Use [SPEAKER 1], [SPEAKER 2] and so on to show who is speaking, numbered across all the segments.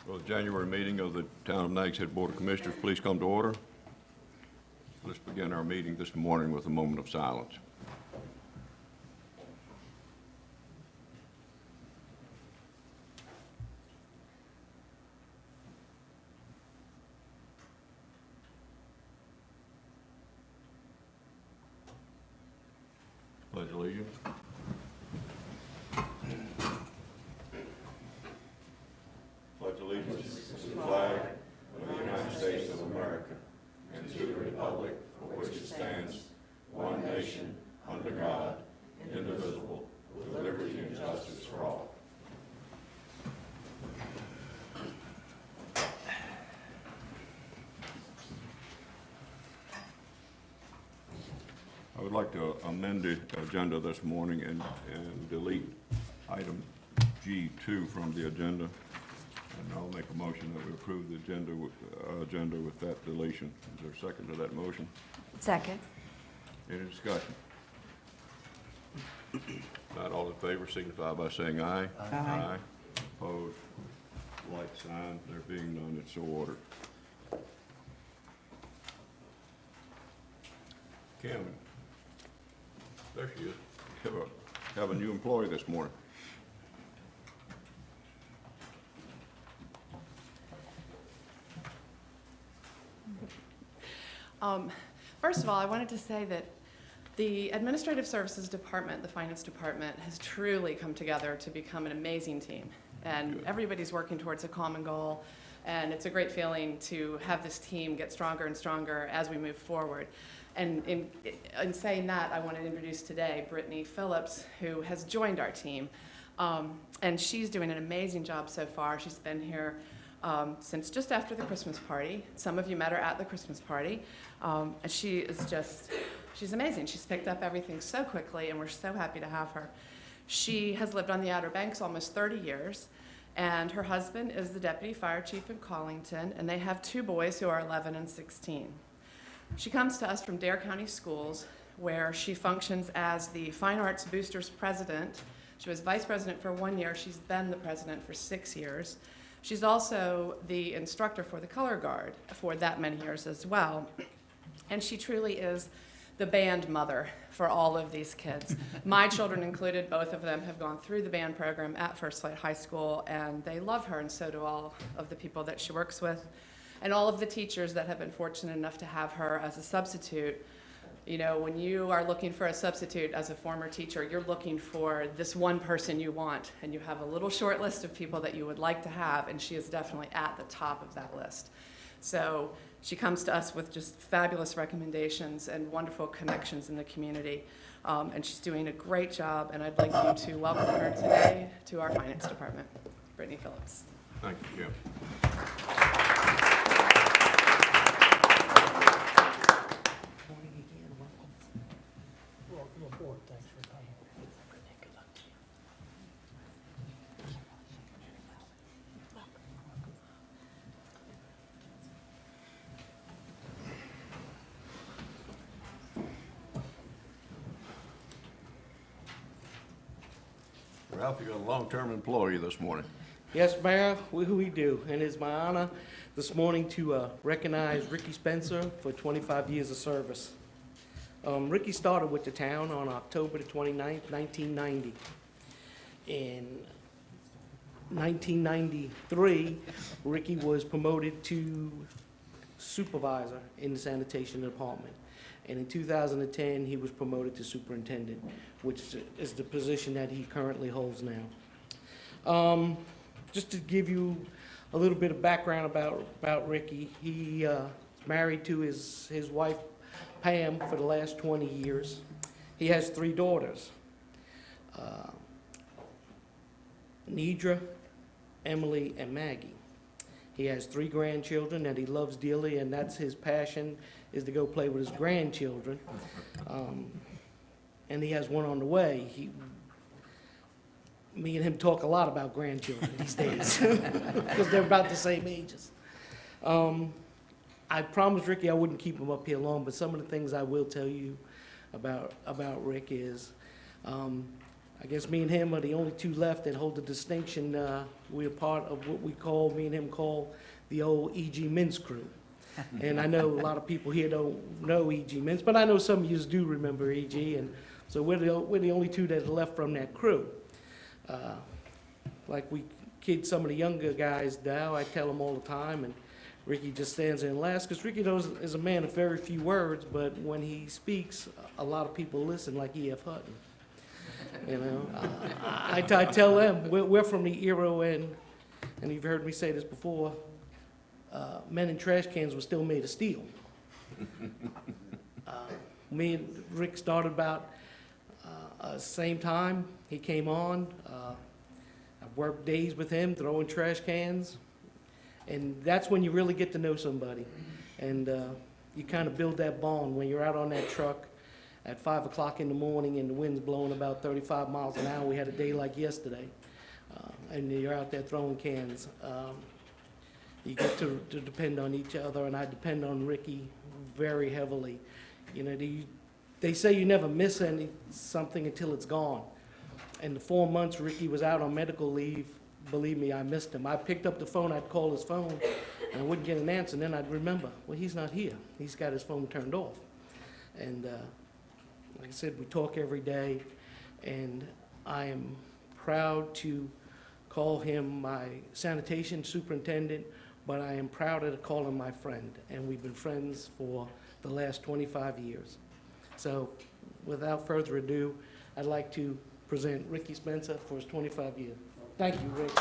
[SPEAKER 1] Well, the January meeting of the Town of Nags Head Board of Commissioners, please come to order. Let's begin our meeting this morning with a moment of silence. Pledge allegiance. Pledge allegiance to the flag of the United States of America and to the republic for which it stands, one nation, under God, indivisible, with liberty and justice for all. I would like to amend the agenda this morning and delete item G2 from the agenda. And I'll make a motion that we approve the agenda with that deletion. Is there a second to that motion?
[SPEAKER 2] Second.
[SPEAKER 1] Any discussion? Not all in favor signify by saying aye.
[SPEAKER 2] Aye.
[SPEAKER 1] Opposed? Like sign. There being none, it's so ordered. Kim, there she is. Have a new employee this morning.
[SPEAKER 3] First of all, I wanted to say that the Administrative Services Department, the Finance Department, has truly come together to become an amazing team. And everybody's working towards a common goal. And it's a great feeling to have this team get stronger and stronger as we move forward. And in saying that, I want to introduce today Brittany Phillips, who has joined our team. And she's doing an amazing job so far. She's been here since just after the Christmas party. Some of you met her at the Christmas party. And she's amazing. She's picked up everything so quickly, and we're so happy to have her. She has lived on the Outer Banks almost 30 years, and her husband is the deputy fire chief in Collington, and they have 2 boys who are 11 and 16. She comes to us from Dare County Schools, where she functions as the Fine Arts Boosters president. She was vice president for 1 year. She's been the president for 6 years. She's also the instructor for the color guard for that many years as well. And she truly is the band mother for all of these kids. My children included, both of them have gone through the band program at First Flight High School, and they love her, and so do all of the people that she works with. And all of the teachers that have been fortunate enough to have her as a substitute. You know, when you are looking for a substitute as a former teacher, you're looking for this one person you want, and you have a little short list of people that you would like to have, and she is definitely at the top of that list. So she comes to us with just fabulous recommendations and wonderful connections in the community, and she's doing a great job, and I'd like you to welcome her today to our finance department. Brittany Phillips.
[SPEAKER 1] Thank you, Kim.
[SPEAKER 4] Welcome aboard. Thanks for coming.
[SPEAKER 1] Ralph, you got a long-term employee this morning.
[SPEAKER 4] Yes, Mayor, we do. And it's my honor this morning to recognize Ricky Spencer for 25 years of service. Ricky started with the town on October the 29th, 1990. In 1993, Ricky was promoted to supervisor in the sanitation department. And in 2010, he was promoted to superintendent, which is the position that he currently holds now. Just to give you a little bit of background about Ricky, he married to his wife, Pam, for the last 20 years. He has 3 daughters, Nidra, Emily, and Maggie. He has 3 grandchildren that he loves dearly, and that's his passion, is to go play with his grandchildren. And he has one on the way. Me and him talk a lot about grandchildren these days, because they're about the same ages. I promised Ricky I wouldn't keep him up here long, but some of the things I will tell you about Rick is, I guess me and him are the only two left that hold the distinction. We're part of what me and him call the old E.G. Mintz crew. And I know a lot of people here don't know E.G. Mintz, but I know some of you do remember E.G., and so we're the only two that are left from that crew. Like we kid some of the younger guys now, I tell them all the time, and Ricky just stands there and laughs, because Ricky is a man of very few words, but when he speaks, a lot of people listen, like E.F. Hutton. You know, I tell them, we're from the era when, and you've heard me say this before, men in trash cans were still made of steel. Me and Rick started about same time. He came on. I worked days with him throwing trash cans, and that's when you really get to know somebody, and you kind of build that bond when you're out on that truck at 5 o'clock in the morning and the wind's blowing about 35 miles an hour. We had a day like yesterday, and you're out there throwing cans. You get to depend on each other, and I depend on Ricky very heavily. You know, they say you never miss something until it's gone. And the 4 months Ricky was out on medical leave, believe me, I missed him. I picked up the phone, I'd call his phone, and I wouldn't get an answer, and then I'd remember, well, he's not here. He's got his phone turned off. And like I said, we talk every day, and I am proud to call him my sanitation superintendent, but I am prouder to call him my friend, and we've been friends for the last 25 years. So without further ado, I'd like to present Ricky Spencer for his 25 years. Thank you, Rick.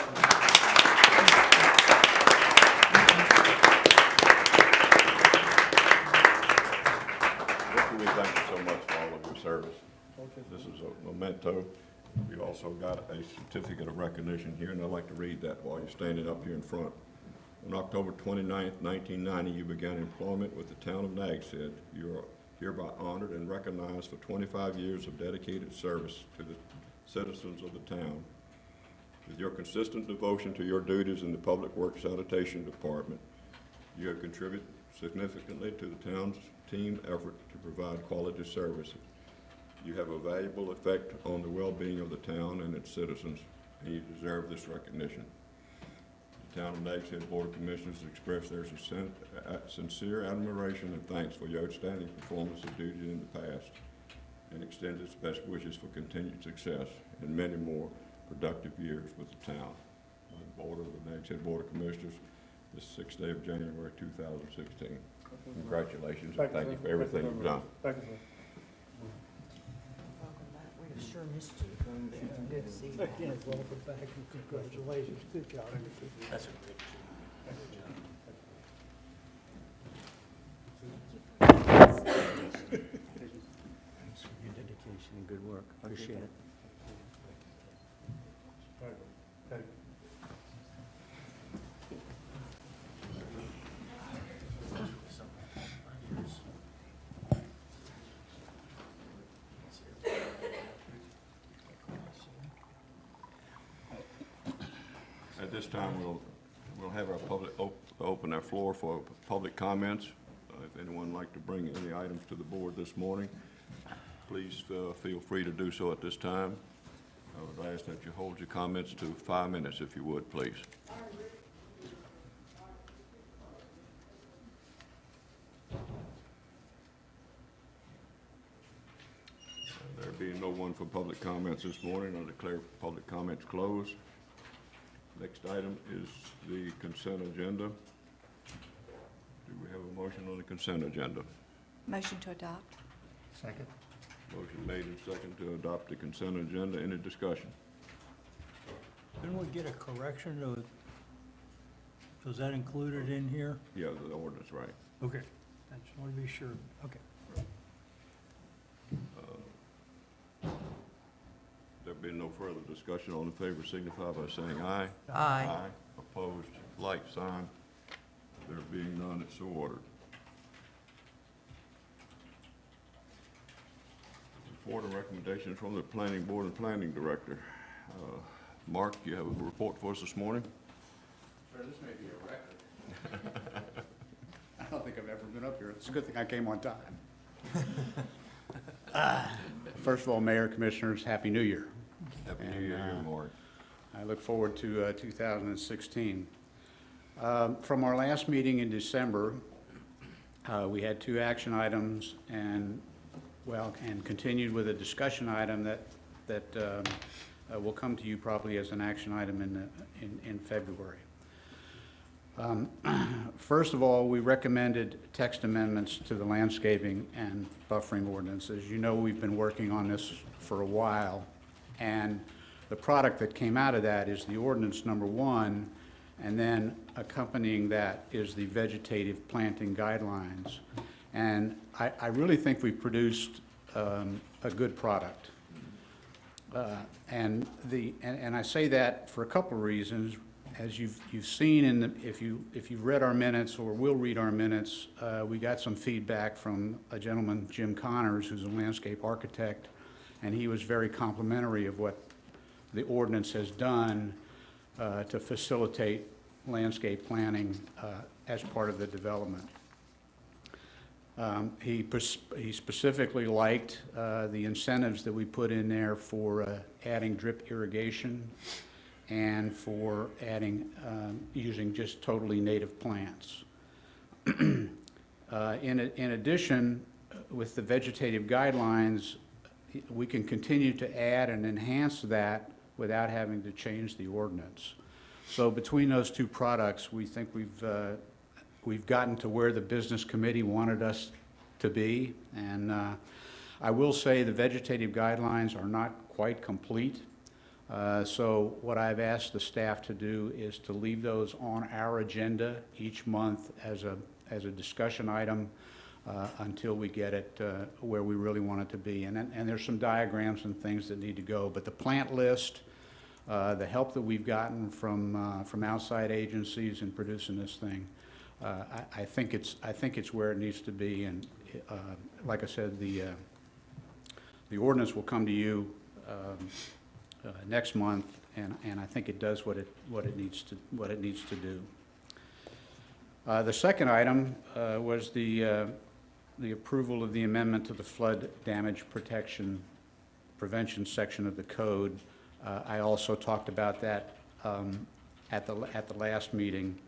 [SPEAKER 1] Ricky, we thank you so much for all of your service. This is a memento. We also got a certificate of recognition here, and I'd like to read that while you're standing up here in front. On October 29th, 1990, you began employment with the town of Nags. You are hereby honored and recognized for 25 years of dedicated service to the citizens of the town. With your consistent devotion to your duties in the Public Works Sanitation Department, you have contributed significantly to the town's team effort to provide quality services. You have a valuable effect on the well-being of the town and its citizens, and you deserve this recognition. The Town of Nags Head Board of Commissioners express their sincere admiration and thanks for your outstanding performance of duty in the past, and extends its best wishes for continued success and many more productive years with the town. On the board of the Nags Head Board of Commissioners, this 6th day of January 2016. Congratulations, and thank you for everything you've done.
[SPEAKER 2] Thank you, sir.
[SPEAKER 5] Welcome back. We have sure missed you. Good to see you.
[SPEAKER 2] Again, welcome back and congratulations. Good job.
[SPEAKER 4] That's a great
[SPEAKER 6] Thanks for your dedication and good work. Appreciate it.
[SPEAKER 2] Thank you.
[SPEAKER 1] At this time, we'll have our open our floor for public comments. If anyone would like to bring any items to the board this morning, please feel free to do so at this time. I would ask that you hold your comments to 5 minutes, if you would, please. There being no one for public comments this morning, I declare public comments closed. Next item is the consent agenda. Do we have a motion on the consent agenda?
[SPEAKER 5] Motion to adopt.
[SPEAKER 6] Second.
[SPEAKER 1] Motion made and second to adopt the consent agenda. Any discussion?
[SPEAKER 7] Didn't we get a correction to, was that included in here?
[SPEAKER 1] Yeah, the ordinance, right.
[SPEAKER 7] Okay, I just want to be sure, okay.
[SPEAKER 1] There being no further discussion, all in favor signify by saying aye.
[SPEAKER 5] Aye.
[SPEAKER 1] Opposed, like sign. There being none, it's so ordered. Report and recommendations from the Planning Board and Planning Director. Mark, you have a report for us this morning?
[SPEAKER 8] Sir, this may be a record. I don't think I've ever been up here. It's a good thing I came on time. First of all, Mayor, Commissioners, Happy New Year.
[SPEAKER 1] Happy New
[SPEAKER 8] And,
[SPEAKER 1] Year, to you, Mark.
[SPEAKER 8] I look forward to 2016. From our last meeting in December, we had 2 action items and continued with a discussion item that will come to you probably as an action item in February. First of all, we recommended text amendments to the landscaping and buffering ordinance. As you know, we've been working on this for a while, and the product that came out of that is the ordinance number 1, and then accompanying that is the vegetative planting guidelines. And I really think we've produced a good product. And I say that for a couple of reasons. As you've seen if you've read our minutes or will read our minutes, we got some feedback from a gentleman, Jim Connors, who's a landscape architect, and he was very complimentary of what the ordinance has done to facilitate landscape planning as part of the development. He specifically liked the incentives that we put in there for adding drip irrigation and for adding, using just totally native plants. In addition, with the vegetative guidelines, we can continue to add and enhance that without having to change the ordinance. So between those 2 products, we think we've gotten to where the business committee wanted us to be. And I will say the vegetative guidelines are not quite complete. So what I've asked the staff to do is to leave those on our agenda each month as a discussion item until we get it where we really want it to be. And there's some diagrams and things that need to go. But the plant list, the help that we've gotten from outside agencies in producing this thing, I think it's where it needs to be. And like I said, the ordinance will come to you next month, and I think it does what it needs to do. The second item was the approval of the amendment to the flood damage protection prevention section of the code. I also talked about that at the last meeting.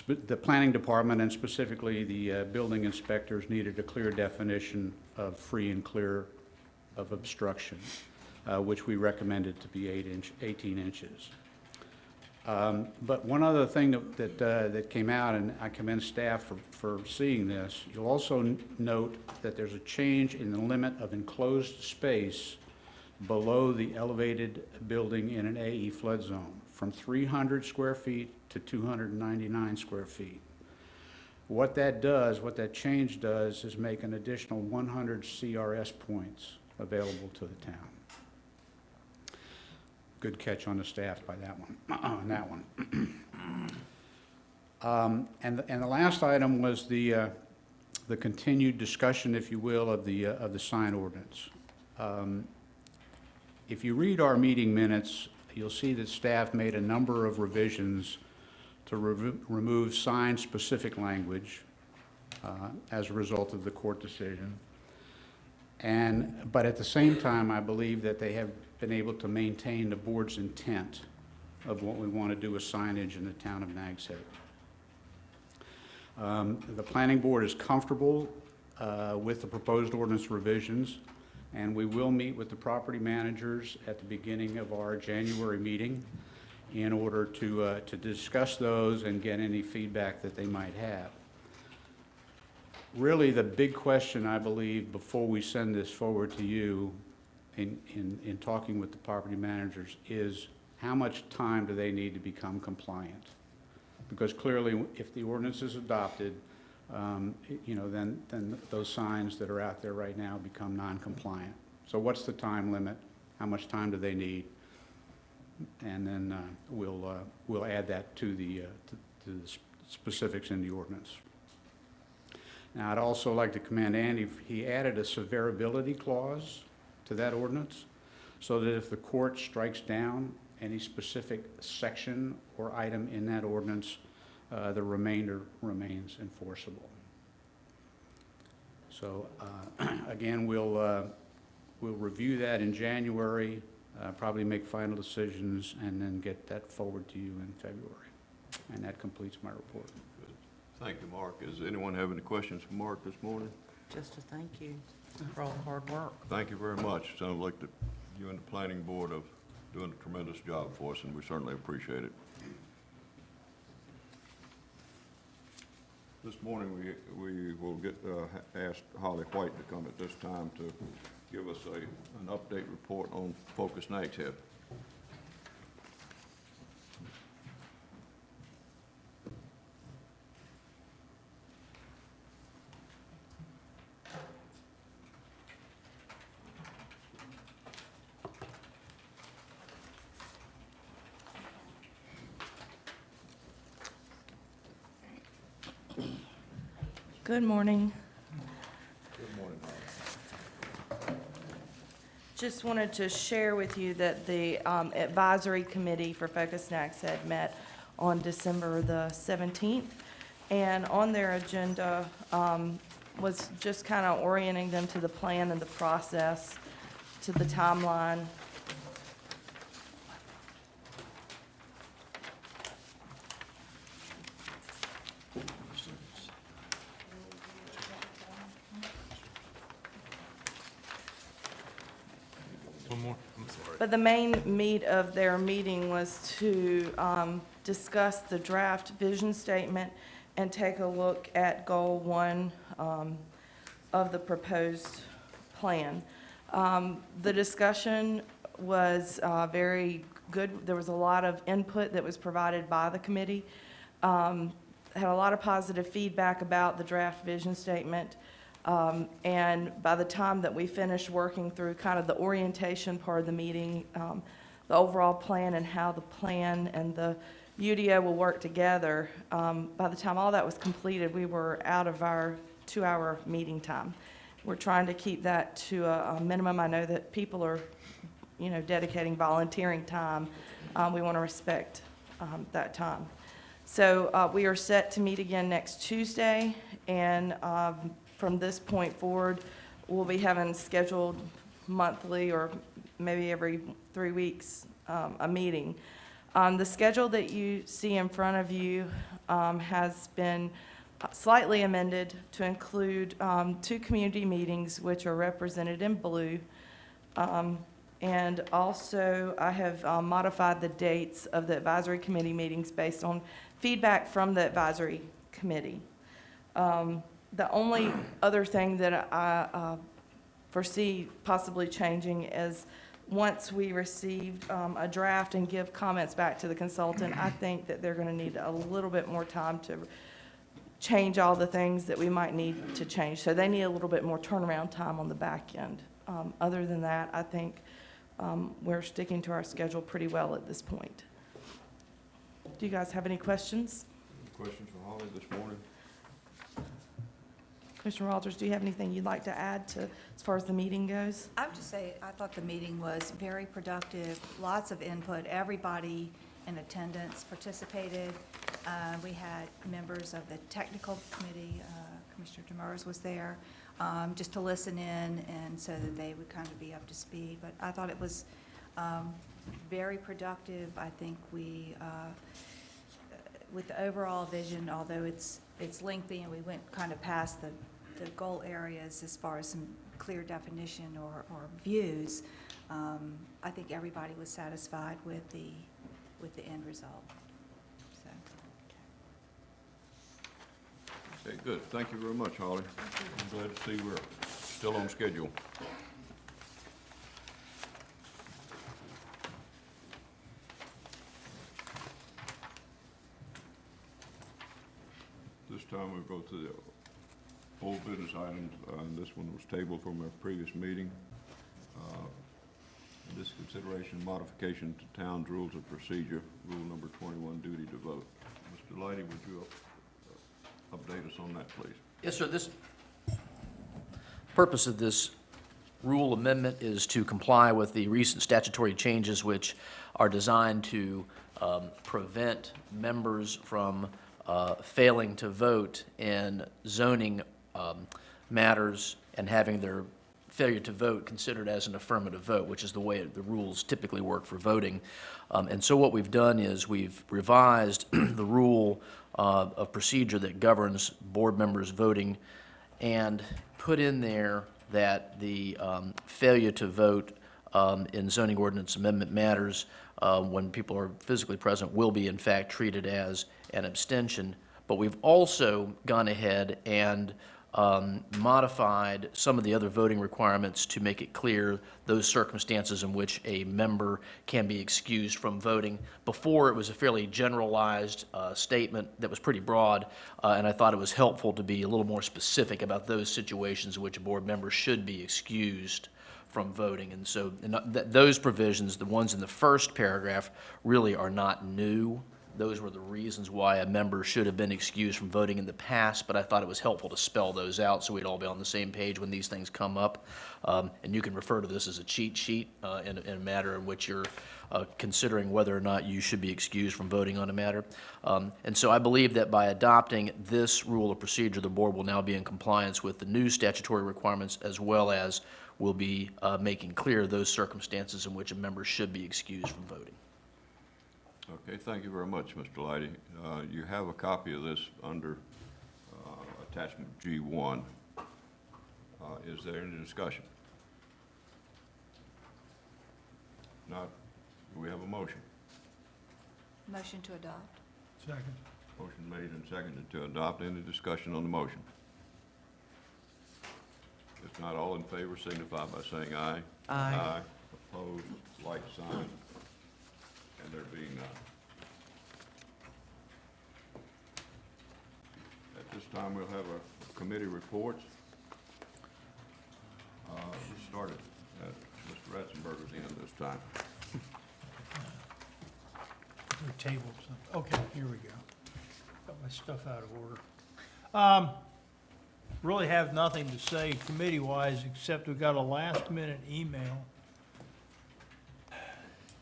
[SPEAKER 8] The planning department and specifically the building inspectors needed a clear definition of free and clear of obstruction, which we recommended to be 18 inches. But one other thing that came out, and I commend staff for seeing this, you'll also note that there's a change in the limit of enclosed space below the elevated building in an AE flood zone, from 300 square feet to 299 square feet. What that change does is make an additional 100 CRS points available to the town. Good catch on the staff by that one. And the last item was the continued discussion, if you will, of the sign ordinance. If you read our meeting minutes, you'll see that staff made a number of revisions to remove sign-specific language as a result of the court decision. But at the same time, I believe that they have been able to maintain the board's intent of what we want to do with signage in the town of Nags Head. The planning board is comfortable with the proposed ordinance revisions, and we will meet with the property managers at the beginning of our January meeting in order to discuss those and get any feedback that they might have. Really, the big question, I believe, before we send this forward to you in talking with the property managers is how much time do they need to become compliant? Because clearly, if the ordinance is adopted, then those signs that are out there right now become non-compliant. So what's the time limit? How much time do they need? And then we'll add that to the specifics in the ordinance. Now, I'd also like to commend Andy. He added a severability clause to that ordinance so that if the court strikes down any specific section or item in that ordinance, the remainder remains enforceable. So again, we'll review that in January. probably make final decisions, and then get that forward to you in February. And that completes my report.
[SPEAKER 1] Thank you, Mark. Does anyone have any questions for Mark this morning?
[SPEAKER 5] Just a thank you for all the hard work.
[SPEAKER 1] Thank you very much. Sounds like you and the planning board are doing a tremendous job for us, and we certainly appreciate it. This morning, we will ask Holly White to come at this time to give us an update report on Focus Nags Head.
[SPEAKER 9] Good morning.
[SPEAKER 1] Good morning, Holly.
[SPEAKER 9] Just wanted to share with you that the advisory committee for Focus Nags had met on December the 17th. And on their agenda was just kind of orienting them to the plan and the process, to the timeline. But the main meat of their meeting was to discuss the draft vision statement and take a look at Goal 1 of the proposed plan. The discussion was very good. There was a lot of input that was provided by the committee. Had a lot of positive feedback about the draft vision statement. And by the time that we finished working through kind of the orientation part of the meeting, the overall plan and how the plan and the UDO will work together, by the time all that was completed, we were out of our 2-hour meeting time. We're trying to keep that to a minimum. I know that people are, dedicating volunteering time. We want to respect that time. So we are set to meet again next Tuesday, and from this point forward, we'll be having scheduled monthly or maybe every 3 weeks a meeting. The schedule that you see in front of you has been slightly amended to include 2 community meetings, which are represented in blue. And also, I have modified the dates of the advisory committee meetings based on feedback from the advisory committee. The only other thing that I foresee possibly changing is once we receive a draft and give comments back to the consultant, I think that they're going to need a little bit more time to change all the things that we might need to change. So they need a little bit more turnaround time on the back end. Other than that, I think we're sticking to our schedule pretty well at this point. Do you guys have any questions?
[SPEAKER 1] Questions for Holly this morning?
[SPEAKER 9] Commissioner Walters, do you have anything you'd like to add to as far as the meeting goes?
[SPEAKER 5] I would just say, I thought the meeting was very productive, lots of input, everybody in attendance participated. We had members of the technical committee, Commissioner Demers was there, just to listen in and so that they would kind of be up to speed. But I thought it was very productive. I think we, with the overall vision, although it's lengthy and we went kind of past the goal areas as far as some clear definition or views, I think everybody was satisfied with the end result. So.
[SPEAKER 1] Okay, good. Thank you very much, Holly. I'm glad to see we're still on schedule. This time we'll go to the old business items, and this one was tabled from our previous meeting. This consideration modification to town's rules of procedure, rule number 21, duty to vote. Mr. Leidy, would you update us on that, please?
[SPEAKER 10] Yes, sir. This purpose of this rule amendment is to comply with the recent statutory changes which are designed to prevent members from failing to vote in zoning matters and having their failure to vote considered as an affirmative vote, which is the way the rules typically work for voting. And so what we've done is we've revised the rule of procedure that governs board members voting and put in there that the failure to vote in zoning ordinance amendment matters when people are physically present will be in fact treated as an abstention. But we've also gone ahead and modified some of the other voting requirements to make it clear those circumstances in which a member can be excused from voting. Before, it was a fairly generalized statement that was pretty broad, and I thought it was helpful to be a little more specific about those situations in which a board member should be excused from voting. And so those provisions, the ones in the first paragraph, really are not new. Those were the reasons why a member should have been excused from voting in the past, but I thought it was helpful to spell those out so we'd all be on the same page when these things come up. And you can refer to this as a cheat sheet in a matter in which you're considering whether or not you should be excused from voting on a matter. And so I believe that by adopting this rule of procedure, the board will now be in compliance with the new statutory requirements, as well as will be making clear those circumstances in which a member should be excused from voting.
[SPEAKER 1] Okay, thank you very much, Mr. Leidy. You have a copy of this under attachment G1. Is there any discussion? Not, do we have a motion?
[SPEAKER 5] Motion to adopt.
[SPEAKER 7] Second.
[SPEAKER 1] Motion made and seconded to adopt. Any discussion on the motion? If not, all in favor signify by saying aye.
[SPEAKER 4] Aye.
[SPEAKER 1] Opposed, like sign. And there being none. At this time, we'll have a committee reports. We'll start at Mr. Ratzenberger's end this time.
[SPEAKER 7] We tabled something. Okay, here we go. Got my stuff out of order. Really have nothing to say committee-wise, except we got a last-minute email.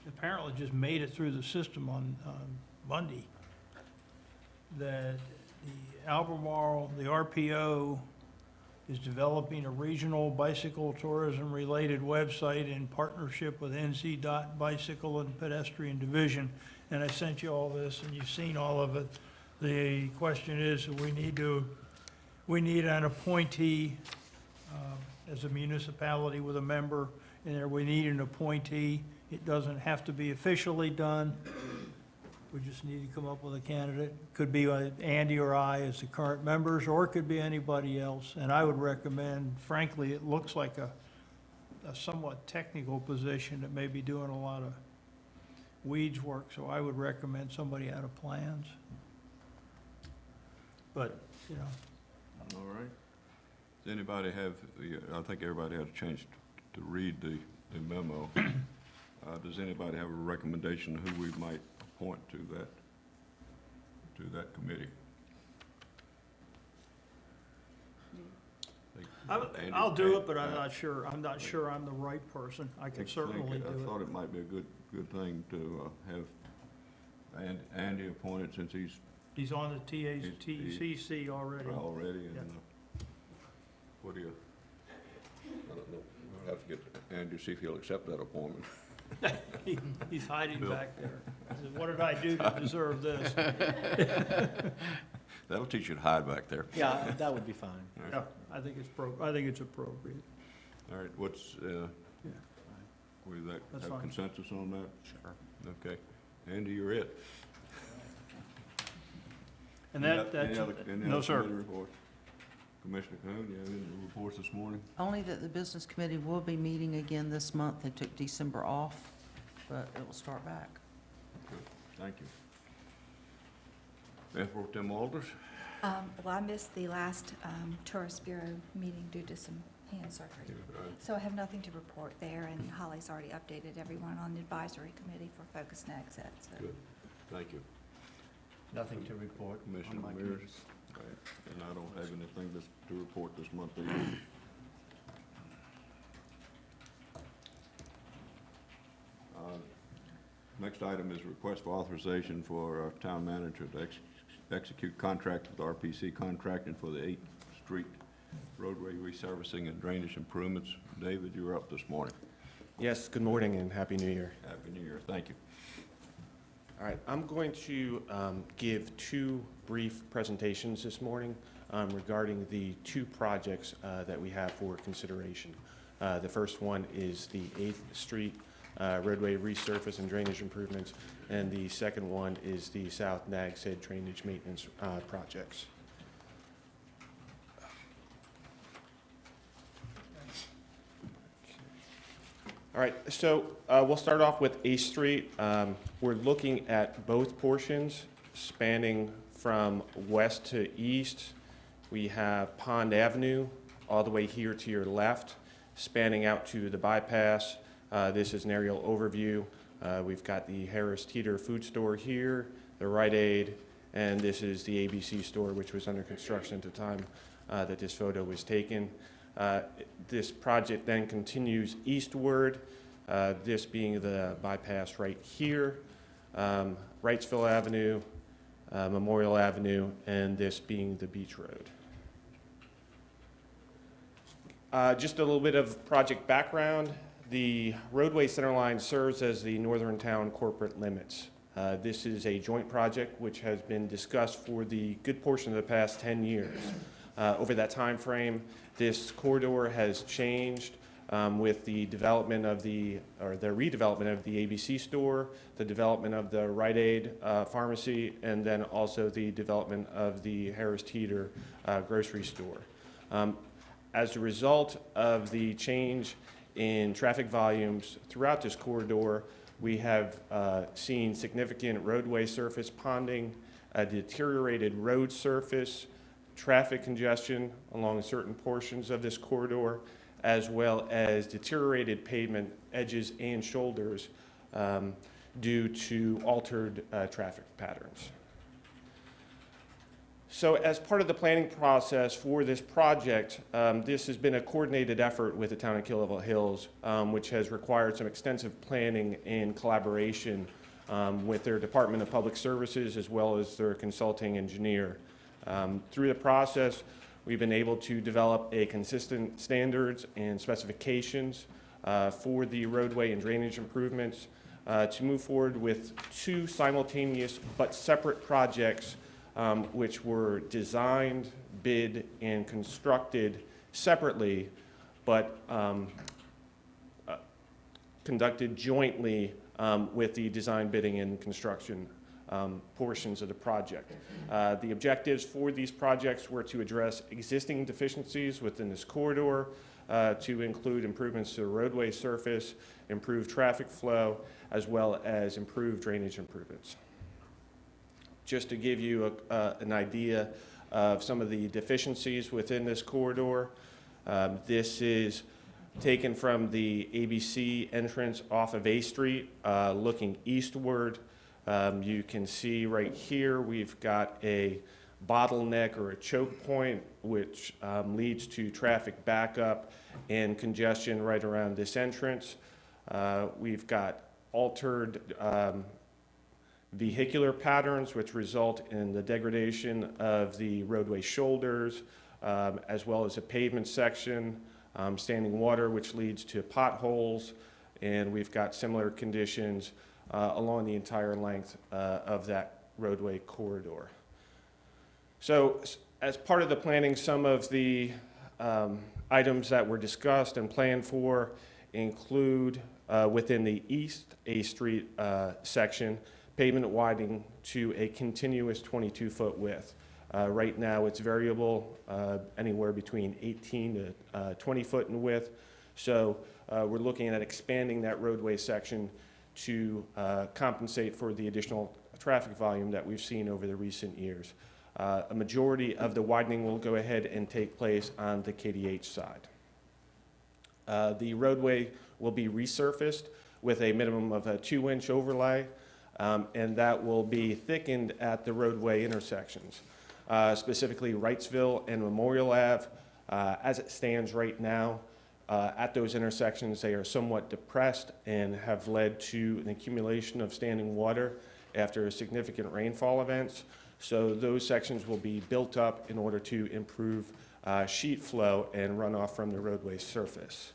[SPEAKER 7] Apparently just made it through the system on Monday, that the Albemarle, the RPO, is developing a regional bicycle tourism-related website in partnership with NC Bicycle and Pedestrian Division. And I sent you all this, and you've seen all of it. The question is, we need an appointee as a municipality with a member in there. We need an appointee. It doesn't have to be officially done. We just need to come up with a candidate. Could be Andy or I as the current members, or it could be anybody else. And I would recommend, frankly, it looks like a somewhat technical position that may be doing a lot of weeds work, so I would recommend somebody out of plans. But, you know.
[SPEAKER 1] All right. Does anybody have, I think everybody had a chance to read the memo. Does anybody have a recommendation who we might appoint to that committee?
[SPEAKER 7] I'll do it, but I'm not sure I'm the right person. I can certainly do
[SPEAKER 1] I thought
[SPEAKER 7] it.
[SPEAKER 1] it might be a good thing to have Andy appointed, since
[SPEAKER 7] He's on the TCC already.
[SPEAKER 1] already, and
[SPEAKER 7] Yeah.
[SPEAKER 1] what do you, I don't know, we'll have to get Andy to see if he'll accept that appointment.
[SPEAKER 7] He's hiding back there. He says, what did I do to deserve this?
[SPEAKER 1] That'll teach you to hide back there.
[SPEAKER 6] Yeah, that would be fine.
[SPEAKER 7] Yeah, I think it's appropriate.
[SPEAKER 1] All right, what's,
[SPEAKER 7] Yeah.
[SPEAKER 1] we
[SPEAKER 7] That's
[SPEAKER 1] have
[SPEAKER 7] fine.
[SPEAKER 1] consensus on that? Sure. Okay. Andy, you're it.
[SPEAKER 7] And
[SPEAKER 1] Any
[SPEAKER 7] that's,
[SPEAKER 1] other
[SPEAKER 7] no, sir.
[SPEAKER 1] committee reports? Commissioner Coon, you have any reports this morning?
[SPEAKER 11] Only that the business committee will be meeting again this month. They took December off, but it will start back.
[SPEAKER 1] Good, thank you. Mayor Pro Tem Walters?
[SPEAKER 5] Well, I missed the last Tourist Bureau meeting due to some hand surgery. So I have nothing to report there, and Holly's already updated everyone on the advisory committee for Focus Nags.
[SPEAKER 1] Good, thank you.
[SPEAKER 6] Nothing to report on
[SPEAKER 1] Commissioner
[SPEAKER 6] my
[SPEAKER 1] Mears?
[SPEAKER 6] committees.
[SPEAKER 1] Right, and I don't have anything to report this month either. Next item is request for authorization for our town manager to execute contract with RPC Contracting for the 8th Street Road roadway resurfacing and drainage improvements. David, you're up this morning.
[SPEAKER 12] Yes, good morning and Happy New Year.
[SPEAKER 1] Happy New Year. Thank you.
[SPEAKER 12] All right, I'm going to give two brief presentations this morning regarding the two projects that we have for consideration. The first one is the 8th Street roadway resurface and drainage improvements, and the second one is the South Nags Head drainage maintenance projects. All right, so we'll start off with 8th Street. We're looking at both portions spanning from west to east. We have Pond Avenue all the way here to your left, spanning out to the bypass. This is an aerial overview. We've got the Harris Teeter food store here, the Rite Aid, and this is the ABC store, which was under construction at the time that this photo was taken. This project then continues eastward, this being the bypass right here, Wrightsville Avenue, Memorial Avenue, and this being the Beach Road. Just a little bit of project background. The roadway centerline serves as the northern town corporate limits. This is a joint project which has been discussed for the good portion of the past 10 years. Over that time frame, this corridor has changed with the development of the redevelopment of the ABC store, the development of the Rite Aid pharmacy, and then also the development of the Harris Teeter grocery store. As a result of the change in traffic volumes throughout this corridor, we have seen significant roadway surface ponding, a deteriorated road surface, traffic congestion along certain portions of this corridor, as well as deteriorated pavement edges and shoulders due to altered traffic patterns. So as part of the planning process for this project, this has been a coordinated effort with the town of Killable Hills, which has required some extensive planning and collaboration with their Department of Public Services as well as their consulting engineer. Through the process, we've been able to develop a consistent standards and specifications for the roadway and drainage improvements to move forward with two simultaneous but separate projects which were designed, bid, and constructed separately, but conducted jointly with the design, bidding, and construction portions of the project. The objectives for these projects were to address existing deficiencies within this corridor, to include improvements to the roadway surface, improve traffic flow, as well as improve drainage improvements. Just to give you an idea of some of the deficiencies within this corridor, this is taken from the ABC entrance off of 8th Street, looking eastward. You can see right here we've got a bottleneck or a choke point which leads to traffic backup and congestion right around this entrance. We've got altered vehicular patterns which result in the degradation of the roadway shoulders, as well as a pavement section, standing water which leads to potholes, and we've got similar conditions along the entire length of that roadway corridor. So as part of the planning, some of the items that were discussed and planned for include within the East 8th Street section, pavement widening to a continuous 22-foot width. Right now it's variable anywhere between 18 to 20 foot in width. So we're looking at expanding that roadway section to compensate for the additional traffic volume that we've seen over the recent years. A majority of the widening will go ahead and take place on the KDH side. The roadway will be resurfaced with a minimum of a 2-inch overlay, and that will be thickened at the roadway intersections, specifically Wrightsville and Memorial Ave. As it stands right now, at those intersections, they are somewhat depressed and have led to an accumulation of standing water after significant rainfall events. So those sections will be built up in order to improve sheet flow and runoff from the roadway surface,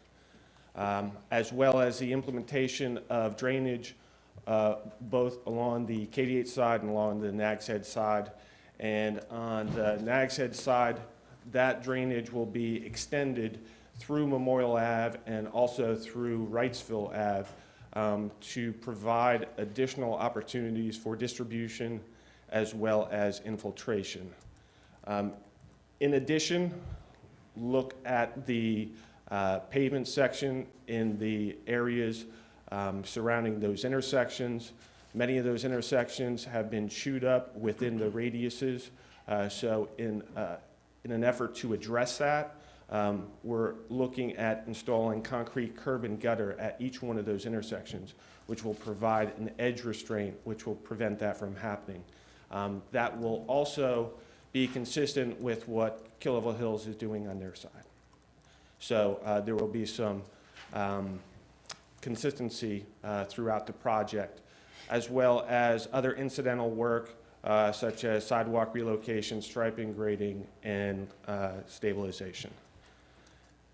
[SPEAKER 12] as well as the implementation of drainage both along the KDH side and along the Nags Head side. And on the Nags Head side, that drainage will be extended through Memorial Ave and also through Wrightsville Ave to provide additional opportunities for distribution as well as infiltration. In addition, look at the pavement section in the areas surrounding those intersections. Many of those intersections have been chewed up within the radiuses. So in an effort to address that, we're looking at installing concrete curb and gutter at each one of those intersections, which will provide an edge restraint, which will prevent that from happening. That will also be consistent with what Killable Hills is doing on their side. So there will be some consistency throughout the project, as well as other incidental work such as sidewalk relocation, striping, grading, and stabilization.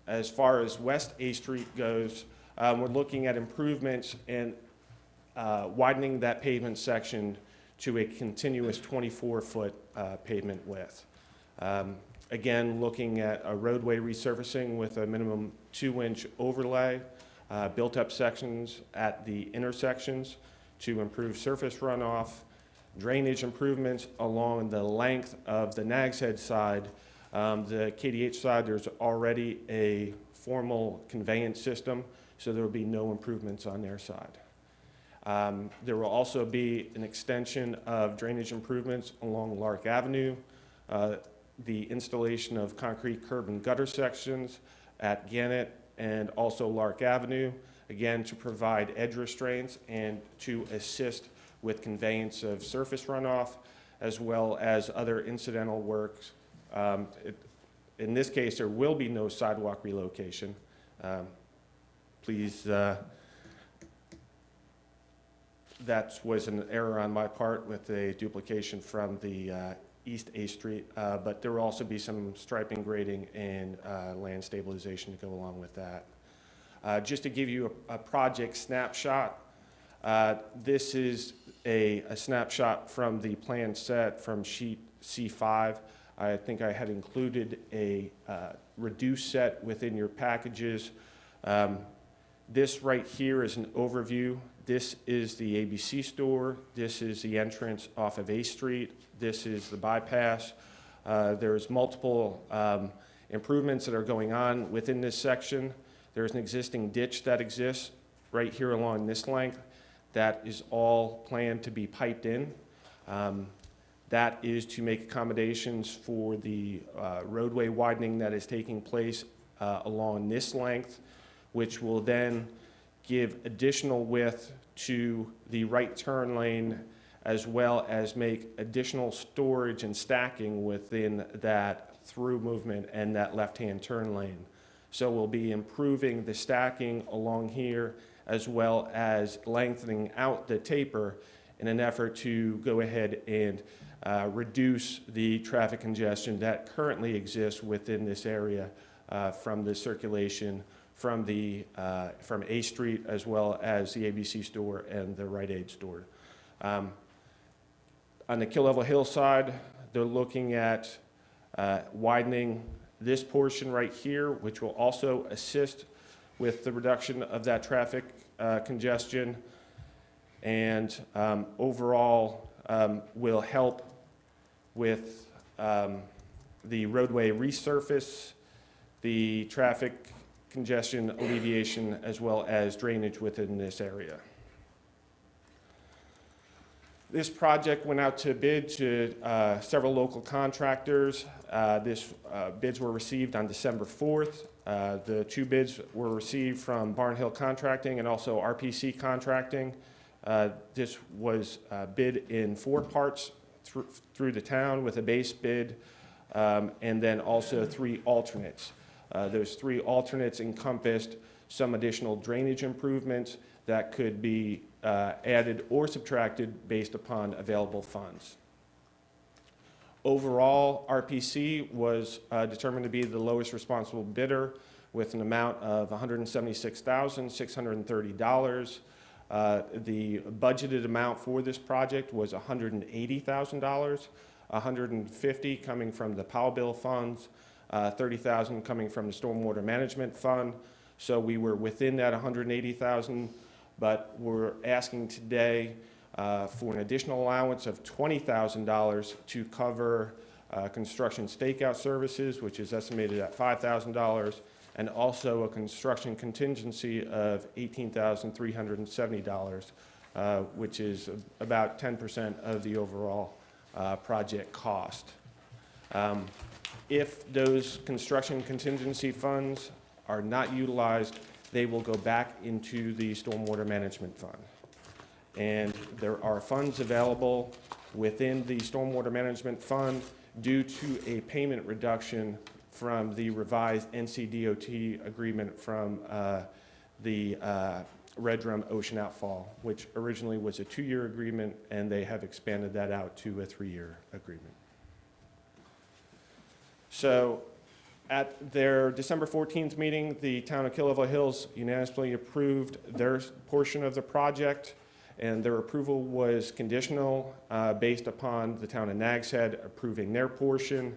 [SPEAKER 12] As far as West A Street goes, we're looking at improvements and widening that pavement section to a continuous 24-foot pavement width. Again, looking at a roadway resurfacing with a minimum 2-inch overlay, built-up sections at the intersections to improve surface runoff, drainage improvements along the length of the Nags Head side. The KDH side, there's already a formal conveyance system, so there will be no improvements on their side. There will also be an extension of drainage improvements along Lark Avenue, the installation of concrete curb and gutter sections at Gannett and also Lark Avenue, again, to provide edge restraints and to assist with conveyance of surface runoff, as well as other incidental works. In this case, there will be no sidewalk relocation. Please, that was an error on my part with a duplication from the East A Street, but there will also be some striping, grading, and land stabilization to go along with that. Just to give you a project snapshot, this is a snapshot from the plan set from sheet C5. I think I had included a reduced set within your packages. This right here is an overview. This is the ABC store. This is the entrance off of A Street. This is the bypass. There's multiple improvements that are going on within this section. There's an existing ditch that exists right here along this length that is all planned to be piped in. That is to make accommodations for the roadway widening that is taking place along this length, which will then give additional width to the right turn lane, as well as make additional storage and stacking within that through movement and that left-hand turn lane. So we'll be improving the stacking along here, as well as lengthening out the taper in an effort to go ahead and reduce the traffic congestion that currently exists within this area from the circulation from A Street, as well as the ABC store and the Rite Aid store. On the Killable Hill side, they're looking at widening this portion right here, which will also assist with the reduction of that traffic congestion, and overall will help with the roadway resurface, the traffic congestion alleviation, as well as drainage within this area. This project went out to bid to several local contractors. Bids were received on December 4th. The two bids were received from Barnhill Contracting and also RPC Contracting. This was bid in 4 parts through the town with a base bid, and then also 3 alternates. Those 3 alternates encompassed some additional drainage improvements that could be added or subtracted based upon available funds. Overall, RPC was determined to be the lowest responsible bidder with an amount of $176,630. The budgeted amount for this project was $180,000, $150,000 coming from the Powell Bill funds, $30,000 coming from the Stormwater Management Fund. So we were within that $180,000, but we're asking today for an additional allowance of $20,000 to cover construction stakeout services, which is estimated at $5,000, and also a construction contingency of $18,370, which is about 10% of the overall project cost. If those construction contingency funds are not utilized, they will go back into the Stormwater Management Fund. And there are funds available within the Stormwater Management Fund due to a payment reduction from the revised NCDOT agreement from the Red Drum Ocean Outfall, which originally was a 2-year agreement, and they have expanded that out to a 3-year agreement. So at their December 14th meeting, the town of Killable Hills unanimously approved their portion of the project, and their approval was conditional based upon the town of Nags Head approving their portion.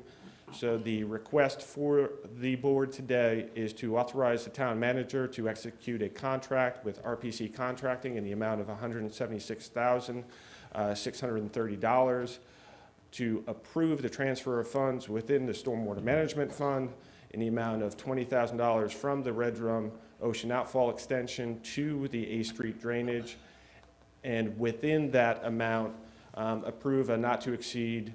[SPEAKER 12] So the request for the board today is to authorize the town manager to execute a contract with RPC Contracting in the amount of $176,630 to approve the transfer of funds within the Stormwater Management Fund in the amount of $20,000 from the Red Drum Ocean Outfall Extension to the A Street drainage, and within that amount, approve a not-to-exceed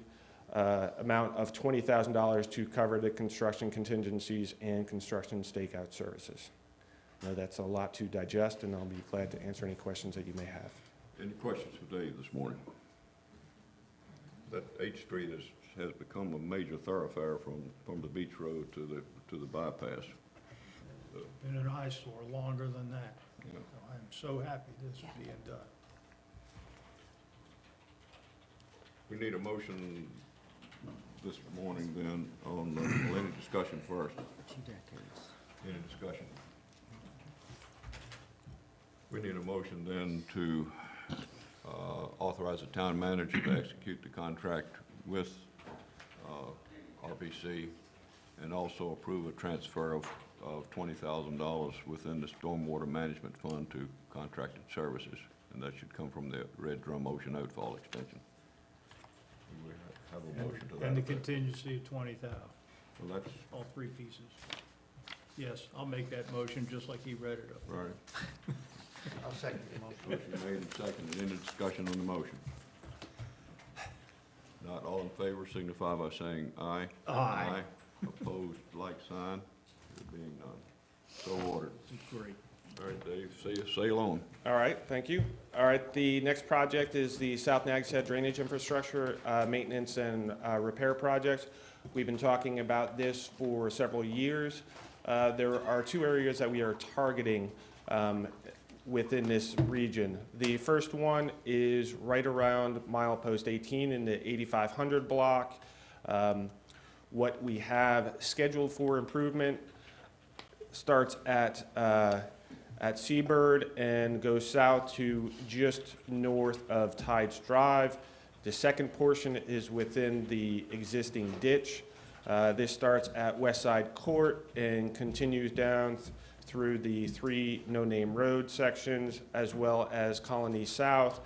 [SPEAKER 12] amount of $20,000 to cover the construction contingencies and construction stakeout services. I know that's a lot to digest, and I'll be glad to answer any questions that you may have.
[SPEAKER 1] Any questions for Dave this morning? That 8th Street has become a major thoroughfare from the beach road to the bypass.
[SPEAKER 7] Been an eyesore longer than that.
[SPEAKER 1] Yeah.
[SPEAKER 7] So I'm so happy this is being done.
[SPEAKER 1] We need a motion this morning then on, any discussion first.
[SPEAKER 6] 2 decades.
[SPEAKER 1] Any discussion? We need a motion then to authorize the town manager to execute the contract with RPC and also approve a transfer of $20,000 within the Stormwater Management Fund to contracted services, and that should come from the Red Drum Ocean Outfall Extension. Do we have a motion to that?
[SPEAKER 7] And the
[SPEAKER 1] effect?
[SPEAKER 7] contingency of 20,000,
[SPEAKER 1] Well, that's,
[SPEAKER 7] all 3 pieces. Yes, I'll make that motion just like he read it up.
[SPEAKER 1] right.
[SPEAKER 2] I'll second the motion.
[SPEAKER 1] Motion made and seconded. Any discussion on the motion? Not all in favor signify by saying aye.
[SPEAKER 7] Aye.
[SPEAKER 1] Opposed, like sign. There being none. So ordered.
[SPEAKER 7] This is great.
[SPEAKER 1] All right, Dave, sail on.
[SPEAKER 12] All right, thank you. All right, the next project is the South Nags Head Drainage Infrastructure Maintenance and Repair Project. We've been talking about this for several years. There are 2 areas that we are targeting within this region. The first one is right around milepost 18 in the 8500 block. What we have scheduled for improvement starts at Seabird and goes south to just north of Tides Drive. The second portion is within the existing ditch. This starts at Westside Court and continues down through the 3 no-name road sections, as well as Colony South,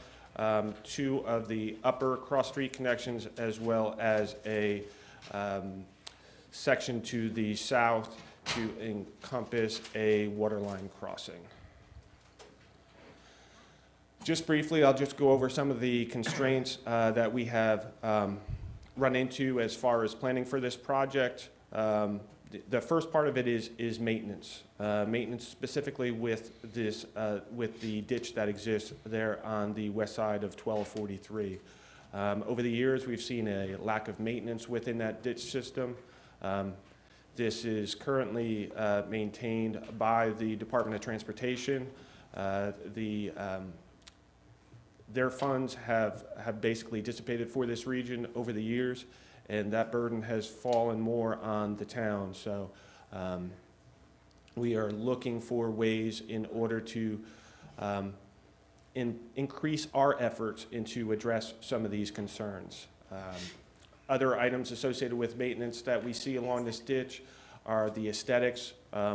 [SPEAKER 12] 2 of the upper cross-street connections, as well as a section to the south to encompass a waterline crossing. Just briefly, I'll just go over some of the constraints that we have run into as far as planning for this project. The first part of it is maintenance. Maintenance specifically with this, with the ditch that exists there on the west side of 1243. Over the years, we've seen a lack of maintenance within that ditch system. This is currently maintained by the Department of Transportation. Their funds have basically dissipated for this region over the years, and that burden has fallen more on the town. So we are looking for ways in order to increase our efforts to address some of these concerns. Other items associated with maintenance that we see along this ditch are the aesthetics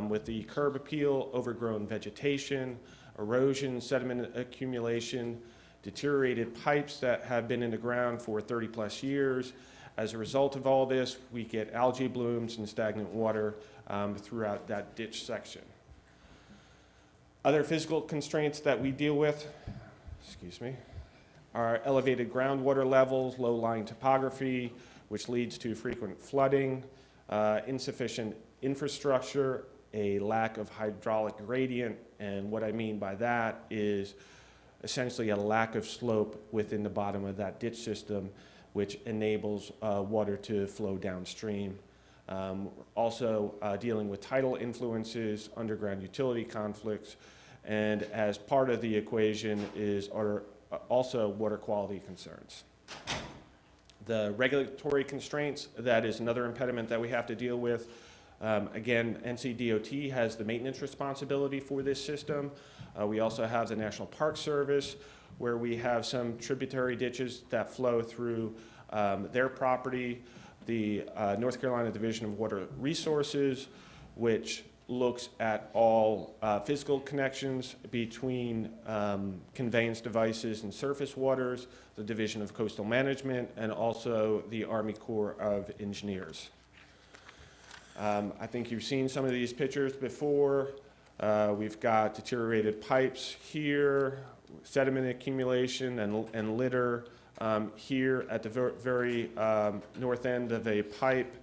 [SPEAKER 12] with the curb appeal, overgrown vegetation, erosion, sediment accumulation, deteriorated pipes that have been in the ground for 30-plus years. As a result of all this, we get algae blooms and stagnant water throughout that ditch section. Other physical constraints that we deal with, are elevated groundwater levels, low-lying topography, which leads to frequent flooding, insufficient infrastructure, a lack of hydraulic gradient, and what I mean by that is essentially a lack of slope within the bottom of that ditch system, which enables water to flow downstream. Also dealing with tidal influences, underground utility conflicts, and as part of the equation are also water quality concerns. The regulatory constraints, that is another impediment that we have to deal with. Again, NCDOT has the maintenance responsibility for this system. We also have the National Park Service, where we have some tributary ditches that flow through their property. The North Carolina Division of Water Resources, which looks at all physical connections between conveyance devices and surface waters, the Division of Coastal Management, and also the Army Corps of Engineers. I think you've seen some of these pictures before. We've got deteriorated pipes here, sediment accumulation and litter here at the very north end of a pipe,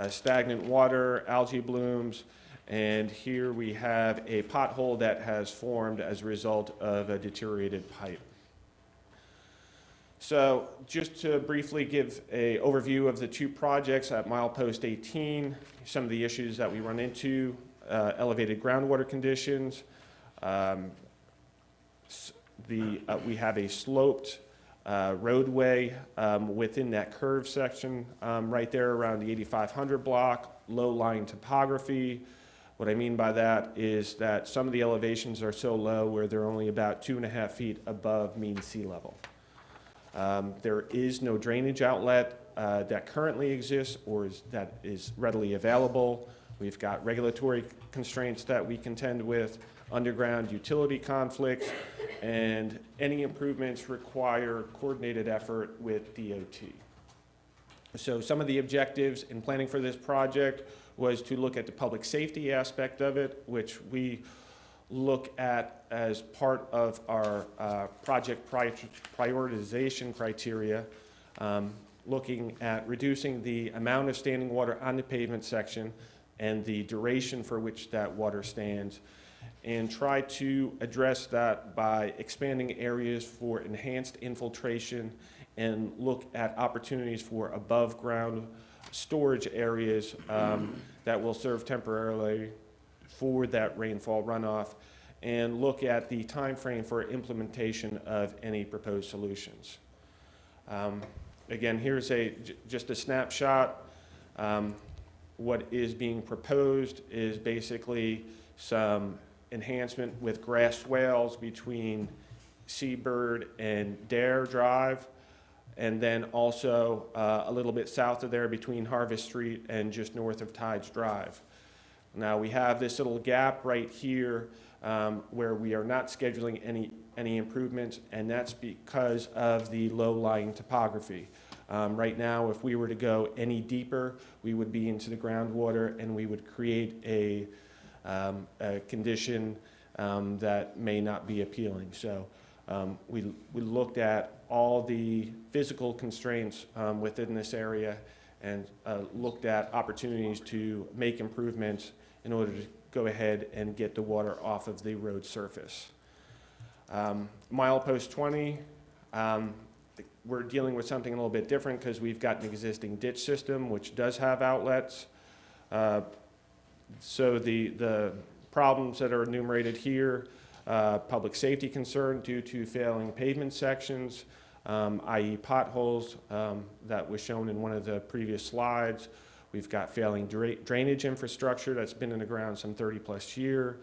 [SPEAKER 12] stagnant water, algae blooms, and here we have a pothole that has formed as a result of a deteriorated pipe. So just to briefly give an overview of the two projects at Milepost 18, some of the issues that we run into, elevated groundwater conditions. We have a sloped roadway within that curve section right there around the 8500 block, low-lying topography. What I mean by that is that some of the elevations are so low where they're only about 2.5 feet above mean sea level. There is no drainage outlet that currently exists or that is readily available. We've got regulatory constraints that we contend with, underground utility conflicts, and any improvements require coordinated effort with DOT. So some of the objectives in planning for this project was to look at the public safety aspect of it, which we look at as part of our project prioritization criteria, looking at reducing the amount of standing water on the pavement section and the duration for which that water stands, and try to address that by expanding areas for enhanced infiltration and look at opportunities for above ground storage areas that will serve temporarily for that rainfall runoff, and look at the time frame for implementation of any proposed solutions. Again, here's just a snapshot. What is being proposed is basically some enhancement with grass swales between Seabird and Dare Drive, and then also a little bit south of there between Harvest Street and just north of Tides Drive. Now we have this little gap right here where we are not scheduling any improvements, and that's because of the low-lying topography. Right now, if we were to go any deeper, we would be into the groundwater and we would create a condition that may not be appealing. So we looked at all the physical constraints within this area and looked at opportunities to make improvements in order to go ahead and get the water off of the road surface. Milepost 20, we're dealing with something a little bit different because we've got an existing ditch system which does have outlets. So the problems that are enumerated here, public safety concern due to failing pavement sections, i.e. potholes, that was shown in one of the previous slides. We've got failing drainage infrastructure that's been in the ground some 30-plus years.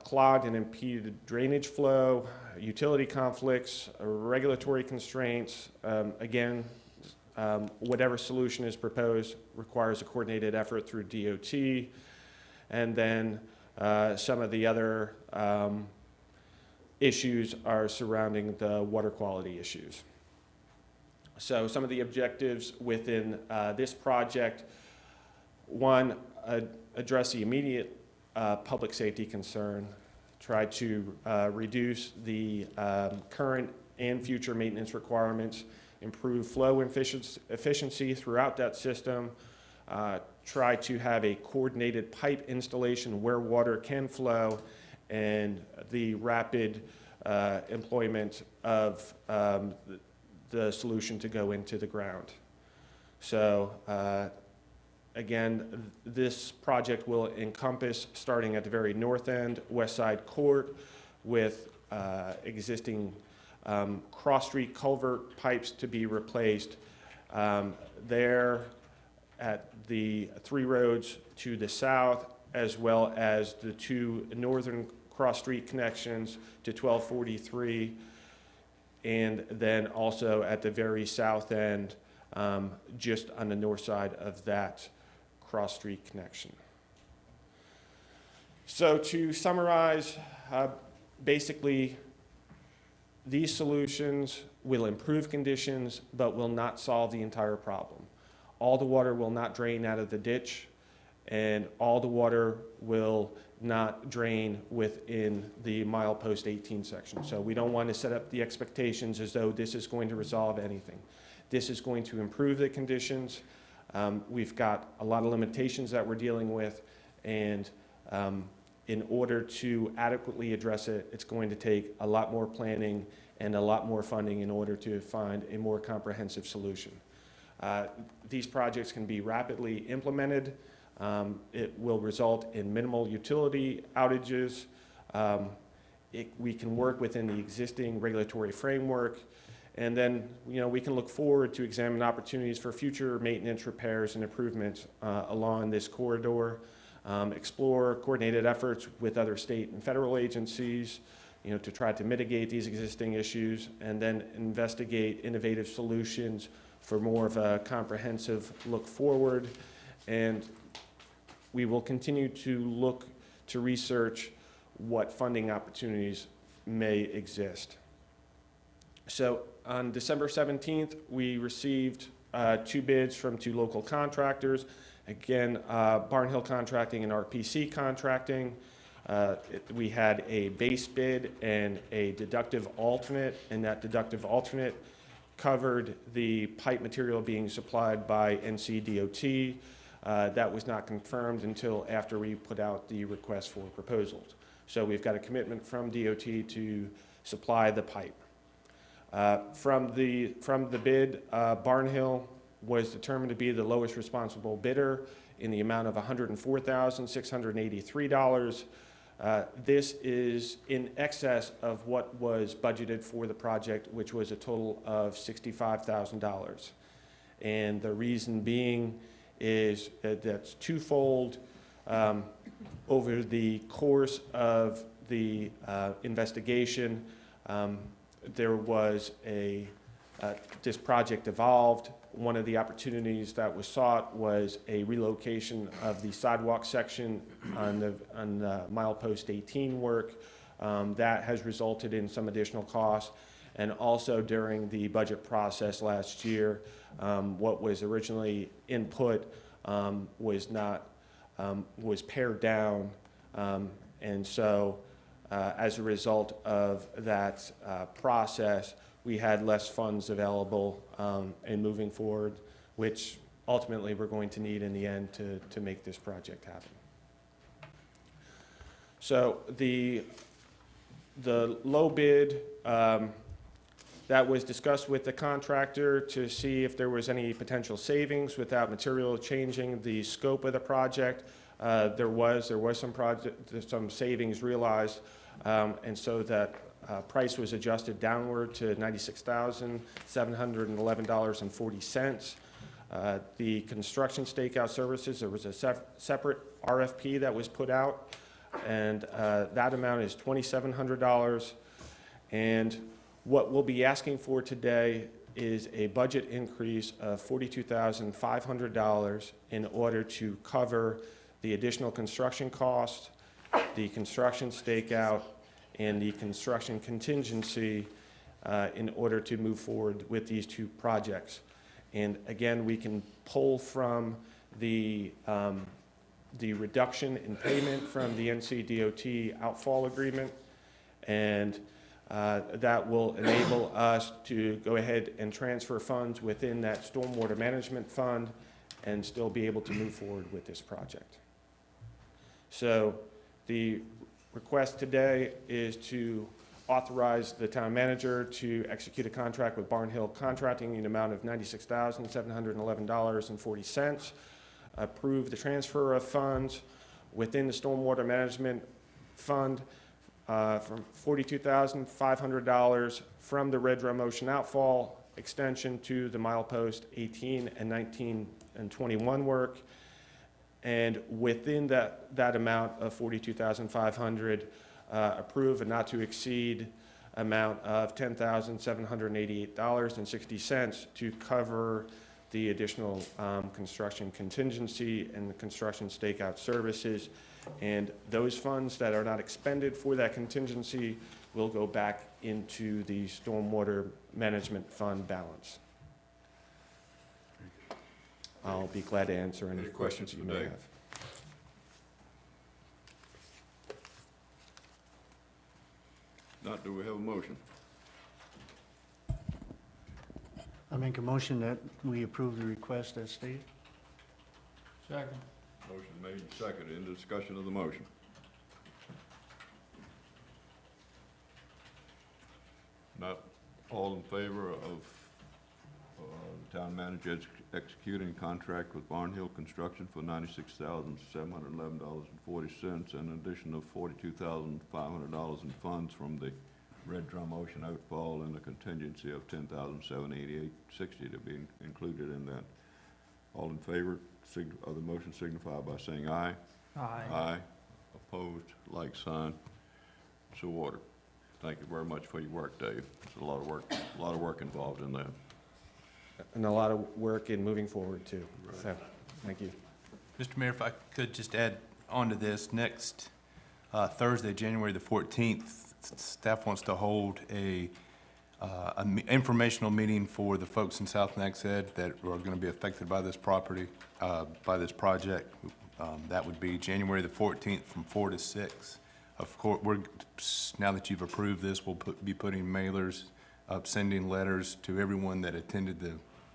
[SPEAKER 12] Clogged and impeded drainage flow, utility conflicts, regulatory constraints. Again, whatever solution is proposed requires a coordinated effort through DOT. And then some of the other issues are surrounding the water quality issues. So some of the objectives within this project: one, address the immediate public safety concern, try to reduce the current and future maintenance requirements, improve flow efficiency throughout that system, try to have a coordinated pipe installation where water can flow, and the rapid employment of the solution to go into the ground. So again, this project will encompass, starting at the very north end, West Side Court, with existing cross-street culvert pipes to be replaced. There at the 3 roads to the south, as well as the 2 northern cross-street connections to 1243, and then also at the very south end, just on the north side of that cross-street connection. So to summarize, basically, these solutions will improve conditions, but will not solve the entire problem. All the water will not drain out of the ditch, and all the water will not drain within the milepost 18 section. So we don't want to set up the expectations as though this is going to resolve anything. This is going to improve the conditions. We've got a lot of limitations that we're dealing with, and in order to adequately address it, it's going to take a lot more planning and a lot more funding in order to find a more comprehensive solution. These projects can be rapidly implemented. It will result in minimal utility outages. We can work within the existing regulatory framework, and then we can look forward to examine opportunities for future maintenance, repairs, and improvements along this corridor. Explore coordinated efforts with other state and federal agencies, to try to mitigate these existing issues, and then investigate innovative solutions for more of a comprehensive look forward. And we will continue to look to research what funding opportunities may exist. So on December 17th, we received 2 bids from 2 local contractors. Again, Barnhill Contracting and RPC Contracting. We had a base bid and a deductive alternate, and that deductive alternate covered the pipe material being supplied by NCDOT. That was not confirmed until after we put out the request for proposals. So we've got a commitment from DOT to supply the pipe. From the bid, Barnhill was determined to be the lowest responsible bidder in the amount of $104,683. This is in excess of what was budgeted for the project, which was a total of $65,000. And the reason being is that that's twofold. Over the course of the investigation, there was this project evolved. One of the opportunities that was sought was a relocation of the sidewalk section on the milepost 18 work. That has resulted in some additional costs. And also during the budget process last year, what was originally input was pared down. And so as a result of that process, we had less funds available in moving forward, which ultimately we're going to need in the end to make this project happen. So the low bid, that was discussed with the contractor to see if there was any potential savings without material changing the scope of the project. There was some savings realized, and so that price was adjusted downward to $96,711.40. The construction stakeout services, there was a separate RFP that was put out, and that amount is $2,700. And what we'll be asking for today is a budget increase of $42,500 in order to cover the additional construction cost, the construction stakeout, and the construction contingency in order to move forward with these two projects. And again, we can pull from the reduction in payment from the NCDOT outfall agreement, and that will enable us to go ahead and transfer funds within that stormwater management fund and still be able to move forward with this project. So the request today is to authorize the town manager to execute a contract with Barnhill Contracting in the amount of $96,711.40, approve the transfer of funds within the stormwater management fund from $42,500 from the Red Drum Ocean outfall extension to the milepost 18 and 19 and 21 work. And within that amount of $42,500, approve a not to exceed amount of $10,788.60 to cover the additional construction contingency and the construction stakeout services. And those funds that are not expended for that contingency will go back into the stormwater management fund balance. I'll be glad to answer any questions you may have.
[SPEAKER 1] Not, do we have a motion?
[SPEAKER 6] I make a motion that we approve the request as stated.
[SPEAKER 7] Second.
[SPEAKER 1] Motion made and seconded. Any discussion of the motion? Not, all in favor of the town manager executing contract with Barnhill Construction for $96,711.40 and an addition of $42,500 in funds from the Red Drum Ocean outfall and a contingency of $10,788.60 to be included in that. All in favor of the motion signify by saying aye.
[SPEAKER 7] Aye.
[SPEAKER 1] Aye. Opposed, like sign. So ordered. Thank you very much for your work, Dave. There's a lot of work involved in that.
[SPEAKER 12] And a lot of work in moving forward too.
[SPEAKER 1] Right.
[SPEAKER 12] So, thank you.
[SPEAKER 13] Mr. Mayor, if I could just add on to this, next Thursday, January the 14th, staff wants to hold an informational meeting for the folks in South Nags that are going to be affected by this property, by this project. That would be January the 14th from 4 to 6. Of course, now that you've approved this, we'll be putting mailers up, sending letters to everyone that attended the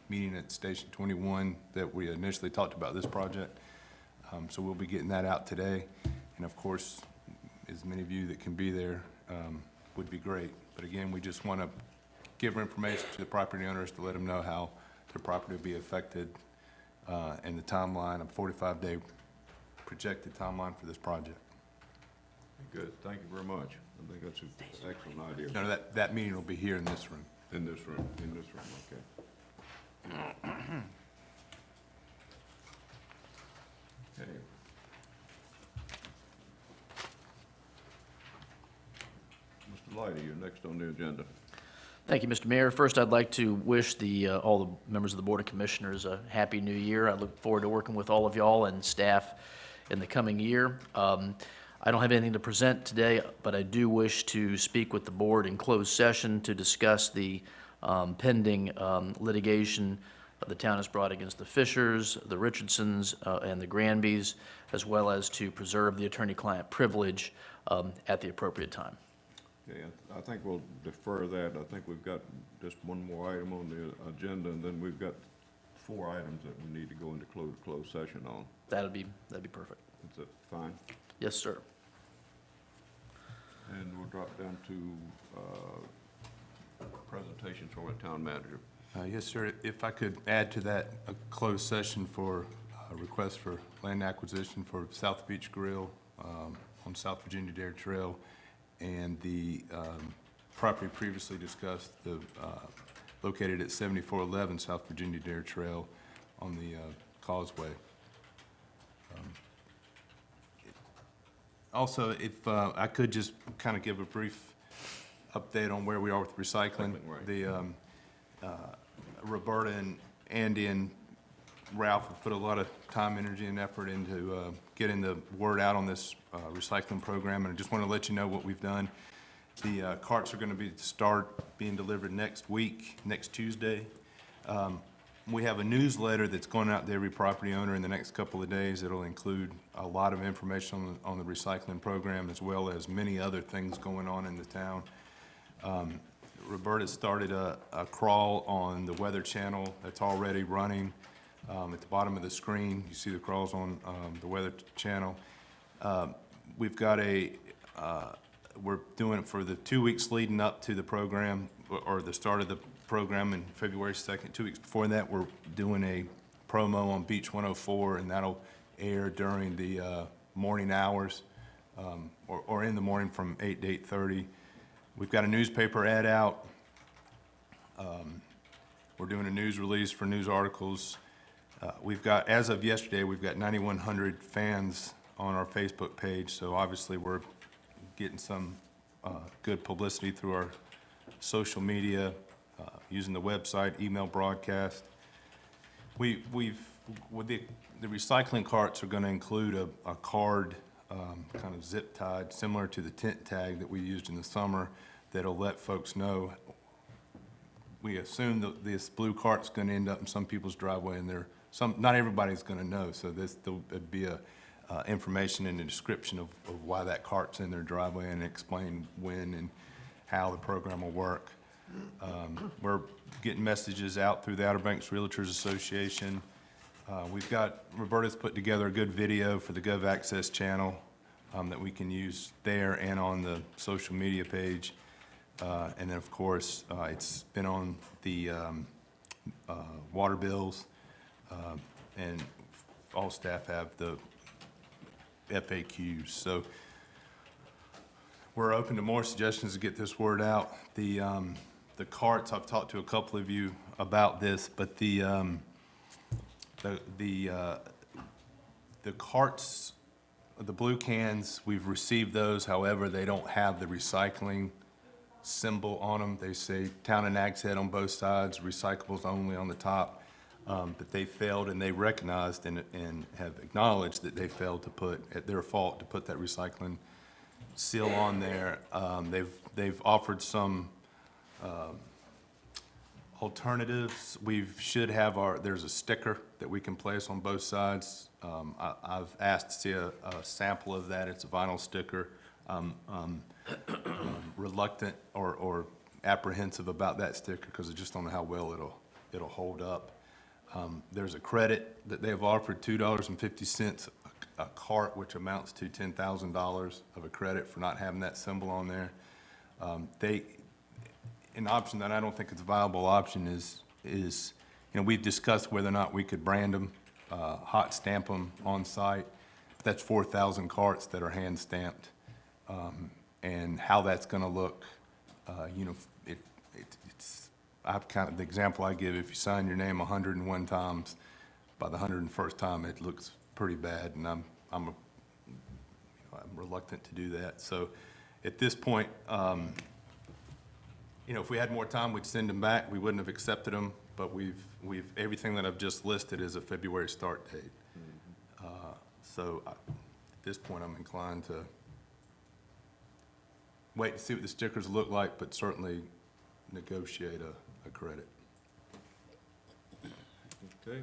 [SPEAKER 13] meeting at Station 21 that we initially talked about this project. So we'll be getting that out today. And of course, as many of you that can be there would be great. But again, we just want to give information to the property owners to let them know how their property will be affected and the timeline, a 45-day projected timeline for this project.
[SPEAKER 1] Good, thank you very much. I think that's an excellent idea.
[SPEAKER 13] No, that meeting will be here in this room.
[SPEAKER 1] In this room, okay. Okay. Mr. Leidy, you're next on the agenda.
[SPEAKER 10] Thank you, Mr. Mayor. First, I'd like to wish all the members of the Board of Commissioners a happy new year. I look forward to working with all of y'all and staff in the coming year. I don't have anything to present today, but I do wish to speak with the board in closed session to discuss the pending litigation the town has brought against the Fishers, the Richardsons, and the Granbys, as well as to preserve the attorney-client privilege at the appropriate time.
[SPEAKER 1] Okay, I think we'll defer that. I think we've got just one more item on the agenda, and then we've got 4 items that we need to go into closed session on.
[SPEAKER 10] That'd be perfect.
[SPEAKER 1] Is that fine?
[SPEAKER 10] Yes, sir.
[SPEAKER 1] And we'll drop down to presentations from the town manager.
[SPEAKER 13] Yes, sir. If I could add to that a closed session for a request for land acquisition for South Beach Grill on South Virginia Dare Trail and the property previously discussed, located at 7411 South Virginia Dare Trail on the causeway. Also, if I could just kind of give a brief update on where we are with recycling. Roberta and Andy and Ralph have put a lot of time, energy, and effort into getting the word out on this recycling program, and I just want to let you know what we've done. The carts are going to start being delivered next week, next Tuesday. We have a newsletter that's going out to every property owner in the next couple of days. It'll include a lot of information on the recycling program, as well as many other things going on in the town. Roberta started a crawl on the Weather Channel that's already running. At the bottom of the screen, you see the crawls on the Weather Channel. We've got we're doing it for the 2 weeks leading up to the program, or the start of the program in February 2nd. 2 weeks before that, we're doing a promo on Beach 104, and that'll air during the morning hours, or in the morning from 8 to 8:30. We've got a newspaper ad out. We're doing a news release for news articles. We've got, as of yesterday, we've got 9,100 fans on our Facebook page, so obviously we're getting some good publicity through our social media, using the website, email broadcast. With the recycling carts are going to include a card, kind of zip tied, similar to the tent tag that we used in the summer, that'll let folks know. We assume that this blue cart's going to end up in some people's driveway, and not everybody's going to know, so there'd be information in the description of why that cart's in their driveway, and explain when and how the program will work. We're getting messages out through the Outer Banks Realtors Association. Roberta's put together a good video for the Gov Access channel that we can use there and on the social media page. And then, of course, it's been on the water bills, and all staff have the FAQs. So we're open to more suggestions to get this word out. The carts, I've talked to a couple of you about this, but the carts, the blue cans, we've received those. However, they don't have the recycling symbol on them. They say Town of Nags Head on both sides, recyclables only on the top. But they failed, and they recognized and have acknowledged that they failed to put, at their fault, to put that recycling seal on there. They've offered some alternatives. There's a sticker that we can place on both sides. I've asked to see a sample of that. It's a vinyl sticker. Reluctant or apprehensive about that sticker because I just don't know how well it'll hold up. There's a credit that they've offered, $2.50 a cart, which amounts to $10,000 of a credit for not having that symbol on there. An option that I don't think is a viable option is we've discussed whether or not we could brand them, hot stamp them on site. That's 4,000 carts that are hand stamped. And how that's going to look, the example I give, if you sign your name 101 times, by the 101st time it looks pretty bad, and I'm reluctant to do that. So at this point, if we had more time, we'd send them back. We wouldn't have accepted them, but everything that I've just listed is a February start date. So at this point, I'm inclined to wait to see what the stickers look like, but certainly negotiate a credit.
[SPEAKER 1] Okay,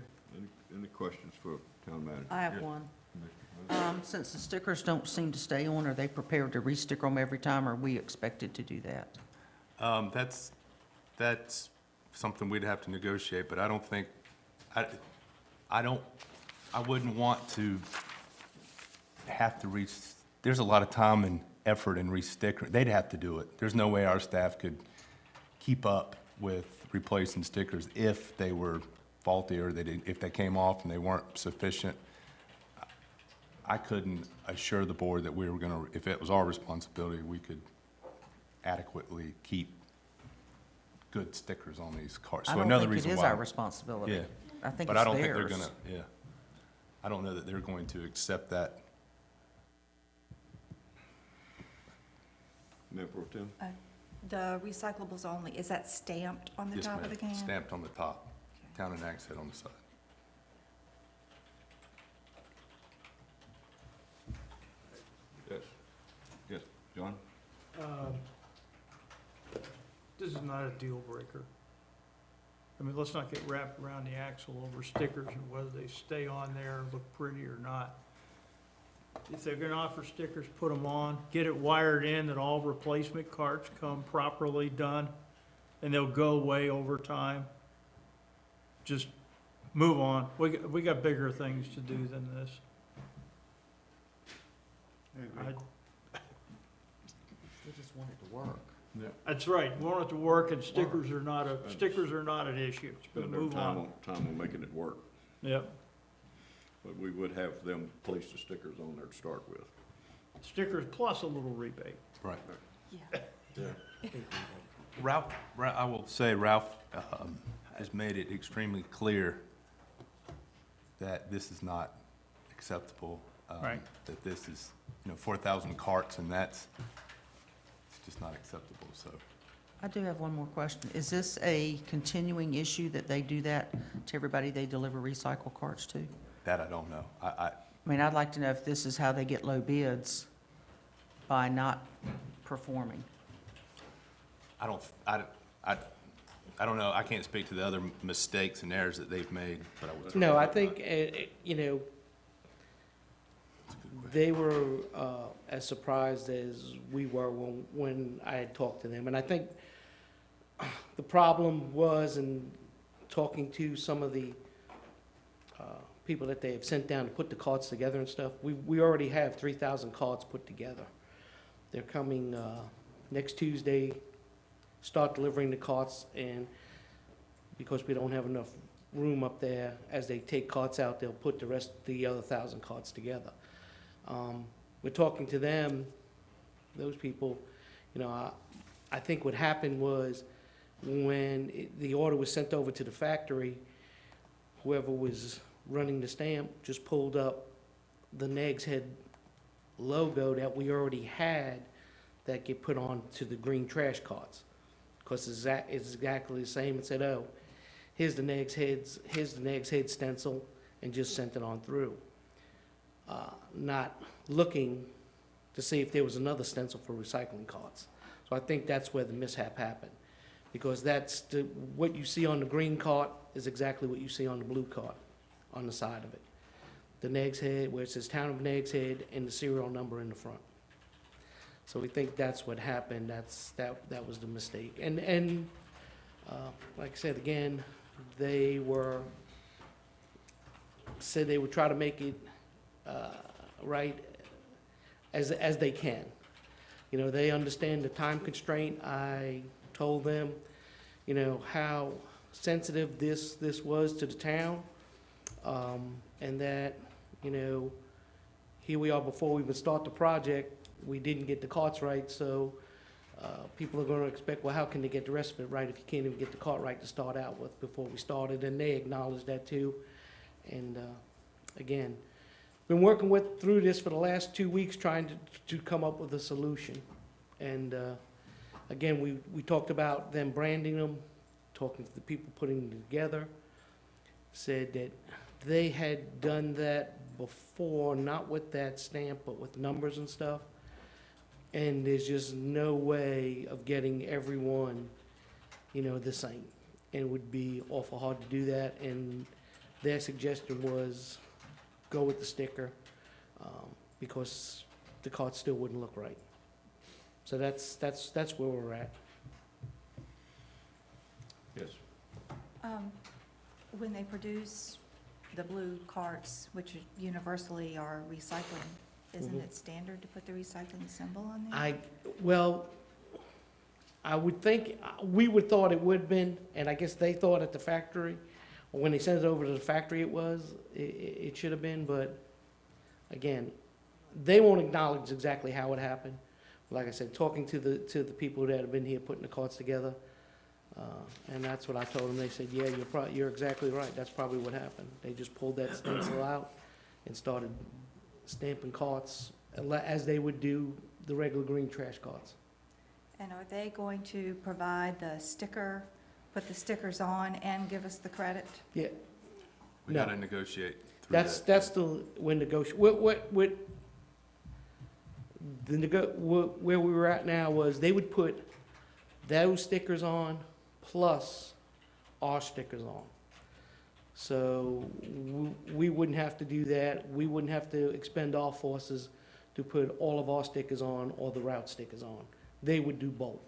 [SPEAKER 1] any questions for town manager?
[SPEAKER 11] I have one. Since the stickers don't seem to stay on, are they prepared to re-sticker them every time, or are we expected to do that?
[SPEAKER 13] That's something we'd have to negotiate, but I don't think, I wouldn't want to have to there's a lot of time and effort in re-stickering. They'd have to do it. There's no way our staff could keep up with replacing stickers if they were faulty, or if they came off and they weren't sufficient. I couldn't assure the board that we were going to, if it was our responsibility, we could adequately keep good stickers on these carts.
[SPEAKER 11] I
[SPEAKER 13] So
[SPEAKER 11] don't
[SPEAKER 13] another
[SPEAKER 11] think it
[SPEAKER 13] reason
[SPEAKER 11] is
[SPEAKER 13] why.
[SPEAKER 11] our responsibility.
[SPEAKER 13] Yeah.
[SPEAKER 11] I think
[SPEAKER 13] But
[SPEAKER 11] it's
[SPEAKER 13] I don't think they're
[SPEAKER 11] theirs.
[SPEAKER 13] gonna, yeah. I don't know that they're going to accept that.
[SPEAKER 1] Mayor Pro Tem?
[SPEAKER 5] The recyclables only, is that stamped on the
[SPEAKER 13] Yes,
[SPEAKER 5] top of
[SPEAKER 13] ma'am.
[SPEAKER 5] the can?
[SPEAKER 13] Stamped on the top. Town of Nags Head on the side.
[SPEAKER 1] Yes. Yes, John?
[SPEAKER 7] This is not a deal breaker. I mean, let's not get wrapped around the axle over stickers and whether they stay on there, look pretty or not. If they're gonna offer stickers, put them on, get it wired in that all replacement carts come properly done, and they'll go away over time. Just move on. We got bigger things to do than this.
[SPEAKER 11] They just want it to work.
[SPEAKER 7] That's right, we want it to work, and stickers are not an issue.
[SPEAKER 1] Spend their
[SPEAKER 7] Move
[SPEAKER 1] time
[SPEAKER 7] on.
[SPEAKER 1] on making it work.
[SPEAKER 7] Yep.
[SPEAKER 1] But we would have them place the stickers on there to start with.
[SPEAKER 7] Stickers plus a little rebate.
[SPEAKER 13] Right.
[SPEAKER 5] Yeah.
[SPEAKER 13] Ralph, I will say Ralph has made it extremely clear that this is not acceptable.
[SPEAKER 7] Right.
[SPEAKER 13] That this is, 4,000 carts, and it's just not acceptable, so.
[SPEAKER 11] I do have one more question. Is this a continuing issue that they do that to everybody they deliver recycle carts to?
[SPEAKER 13] That I don't know.
[SPEAKER 11] I mean, I'd like to know if this is how they get low bids by not performing.
[SPEAKER 13] I don't know. I can't speak to the other mistakes and errors that they've made, but I would.
[SPEAKER 4] No, I think, they were as surprised as we were when I had talked to them. And I think the problem was in talking to some of the people that they have sent down to put the carts together and stuff. We already have 3,000 carts put together. They're coming next Tuesday, start delivering the carts, and because we don't have enough room up there, as they take carts out, they'll put the other 1,000 carts together. We're talking to them, those people, I think what happened was when the order was sent over to the factory, whoever was running the stamp just pulled up the Nags Head logo that we already had that get put on to the green trash carts. Because it's exactly the same, and said, oh, here's the Nags Head stencil, and just sent it on through. Not looking to see if there was another stencil for recycling carts. So I think that's where the mishap happened. Because what you see on the green cart is exactly what you see on the blue cart on the side of it. The Nags Head, where it says Town of Nags Head, and the serial number in the front. So we think that's what happened. That was the mistake. And like I said, again, they said they would try to make it right as they can. They understand the time constraint. I told them, how sensitive this was to the town, and that, here we are before we even start the project, we didn't get the carts right, so people are going to expect, well, how can they get the rest of it right if you can't even get the cart right to start out with before we started? And they acknowledged that too. And again, been working through this for the last 2 weeks, trying to come up with a solution. And again, we talked about them branding them, talking to the people putting them together, said that they had done that before, not with that stamp, but with numbers and stuff. And there's just no way of getting everyone, the same. And it would be awful hard to do that. And their suggestion was go with the sticker because the cart still wouldn't look right. So that's where we're at.
[SPEAKER 1] Yes.
[SPEAKER 5] When they produce the blue carts, which universally are recycling, isn't it standard to put the recycling symbol on there?
[SPEAKER 4] I would think, we would thought it would have been, and I guess they thought at the factory, or when they sent it over to the factory it should have been, but again, they won't acknowledge exactly how it happened, like I said, talking to the people that have been here putting the carts together, and that's what I told them. They said, yeah, you're exactly right. That's probably what happened. They just pulled that stencil out and started stamping carts as they would do the regular green trash carts.
[SPEAKER 5] And are they going to provide the sticker, put the stickers on and give us the credit?
[SPEAKER 4] Yeah,
[SPEAKER 13] We
[SPEAKER 4] No.
[SPEAKER 13] gotta negotiate through that.
[SPEAKER 4] that's the, when where we were at now was they would put those stickers on plus our stickers on. So we wouldn't have to do that. We wouldn't have to expend our forces to put all of our stickers on or the route stickers on. They would do both,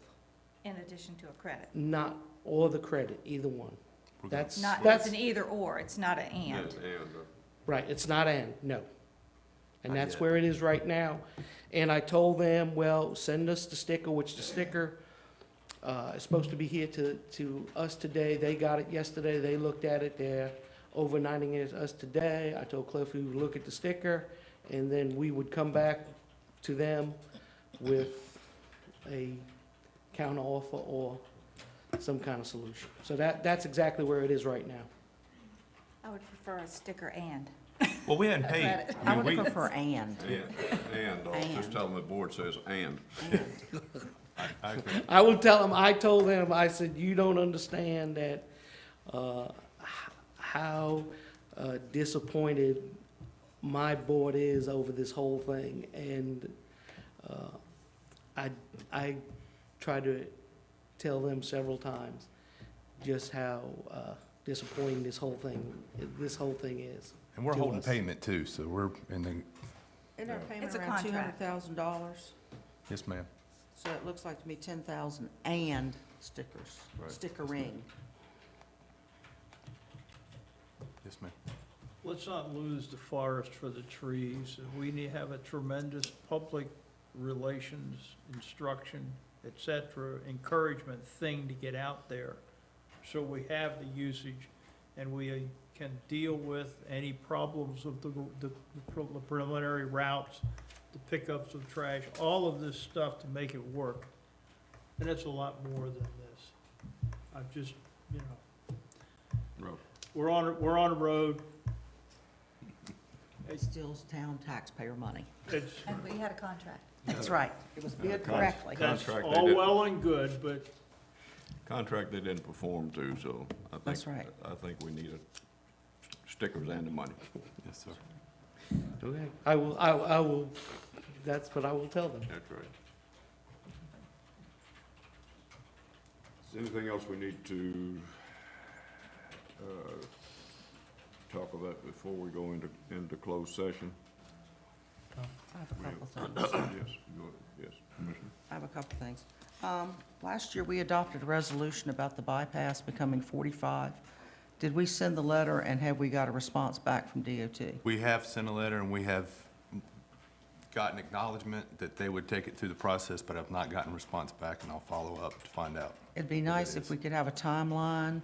[SPEAKER 5] In addition to a credit?
[SPEAKER 4] not, or the credit, either one.
[SPEAKER 13] We're gonna-
[SPEAKER 5] It's not,
[SPEAKER 4] That's,
[SPEAKER 5] it's an either or, it's not an and.
[SPEAKER 4] right, it's not and, no. And
[SPEAKER 13] Not
[SPEAKER 4] that's
[SPEAKER 13] yet.
[SPEAKER 4] where it is right now. And I told them, well, send us the sticker, which the sticker is supposed to be here to us today. They got it yesterday, they looked at it, they're overnighting it us today. I told Cliff we would look at the sticker, and then we would come back to them with a counter offer or some kind of solution. So that's exactly where it is right now.
[SPEAKER 5] I would prefer a sticker and.
[SPEAKER 13] Well, we hadn't paid.
[SPEAKER 5] credit.
[SPEAKER 11] I
[SPEAKER 13] mean,
[SPEAKER 11] would
[SPEAKER 13] we-
[SPEAKER 11] prefer and.
[SPEAKER 1] Just tell them the board says and.
[SPEAKER 13] I agree.
[SPEAKER 4] I will tell them, I told them, I said, you don't understand that, how disappointed my board is over this whole thing. And I tried to tell them several times just how disappointing this whole thing is.
[SPEAKER 13] And we're
[SPEAKER 4] to
[SPEAKER 13] holding
[SPEAKER 4] us.
[SPEAKER 13] payment too, so we're in the,
[SPEAKER 11] Isn't our
[SPEAKER 5] It's
[SPEAKER 11] payment
[SPEAKER 5] a
[SPEAKER 11] around
[SPEAKER 5] contract.
[SPEAKER 11] $200,000?
[SPEAKER 13] yes, ma'am.
[SPEAKER 11] So it looks like to me 10,000 and stickers,
[SPEAKER 13] Right.
[SPEAKER 11] stickering.
[SPEAKER 13] Yes, ma'am.
[SPEAKER 7] Let's not lose the forest for the trees. We need to have a tremendous public relations, instruction, et cetera, encouragement thing to get out there. So we have the usage and we can deal with any problems of the preliminary routes, the pickups of trash, all of this stuff to make it work. And it's a lot more than this. I've just, you know, we're on a road.
[SPEAKER 11] It still town taxpayer money.
[SPEAKER 7] It's,
[SPEAKER 5] And we had a contract.
[SPEAKER 11] That's right. It was bid
[SPEAKER 1] con-
[SPEAKER 11] correctly.
[SPEAKER 7] that's
[SPEAKER 1] Contract they
[SPEAKER 7] all
[SPEAKER 1] did.
[SPEAKER 7] well and good, but
[SPEAKER 1] Contract they didn't perform to, so
[SPEAKER 11] That's right.
[SPEAKER 1] I think we need stickers and the money.
[SPEAKER 13] Yes, sir.
[SPEAKER 4] Okay. I will, that's what I will tell them.
[SPEAKER 1] That's right. Is there anything else we need to talk about before we go into closed session?
[SPEAKER 11] I have a couple things.
[SPEAKER 1] Yes, go ahead. Yes, Commissioner.
[SPEAKER 11] I have a couple things. Last year, we adopted a resolution about the bypass becoming 45. Did we send the letter, and have we got a response back from DOT?
[SPEAKER 13] We have sent a letter and we have gotten acknowledgement that they would take it through the process, but I've not gotten a response back, and I'll follow up to find out.
[SPEAKER 11] It'd be nice if we could have a timeline,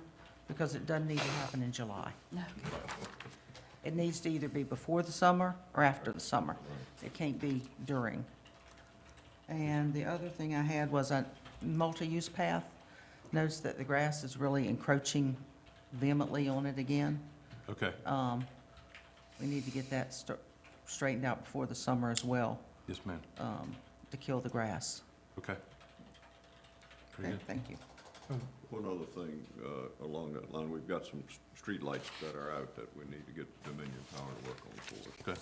[SPEAKER 11] because it doesn't need to happen in July.
[SPEAKER 5] No.
[SPEAKER 11] It needs to either be before the summer or after the summer. It can't be during. And the other thing I had was a multi-use path. Notice that the grass is really encroaching vehemently on it again.
[SPEAKER 13] Okay,
[SPEAKER 11] We need to get that straightened out before the summer as well,
[SPEAKER 13] yes, ma'am.
[SPEAKER 11] to kill the grass.
[SPEAKER 13] Okay. Very
[SPEAKER 11] Okay,
[SPEAKER 13] good.
[SPEAKER 11] thank you.
[SPEAKER 1] One other thing, along that line, we've got some street lights that are out that we need to get Dominion Power to work on for us.
[SPEAKER 13] Okay.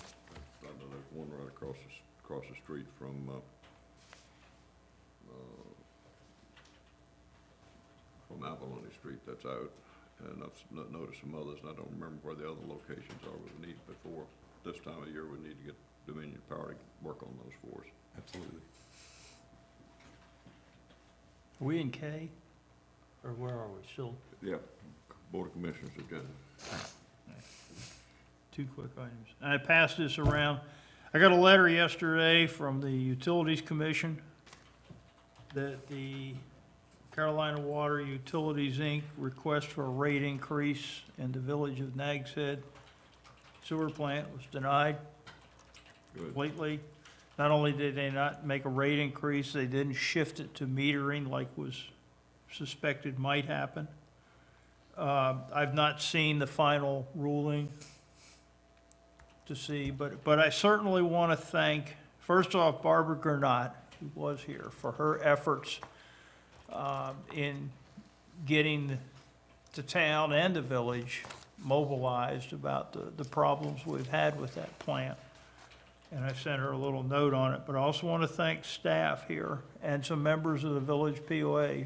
[SPEAKER 1] I know there's one right across the street from Avalon Street that's out, and I've noticed some others, and I don't remember where the other locations are, but we need, before this time of year, we need to get Dominion Power to work on those for us.
[SPEAKER 13] Absolutely.
[SPEAKER 7] are we in K? Or where are we? Still
[SPEAKER 1] Yeah, Board of Commissioners agenda.
[SPEAKER 7] two quick items. I passed this around. I got a letter yesterday from the Utilities Commission that the Carolina Water Utilities, Inc. request for a rate increase in the village of Nags Head sewer plant was denied
[SPEAKER 1] Good.
[SPEAKER 7] completely. Not only did they not make a rate increase, they didn't shift it to metering like was suspected might happen. I've not seen the final ruling to see, but I certainly want to thank, first off, Barbara Gernot, who was here, for her efforts in getting the town and the village mobilized about the problems we've had with that plant. And I sent her a little note on it, but I also want to thank staff here and some members of the village POA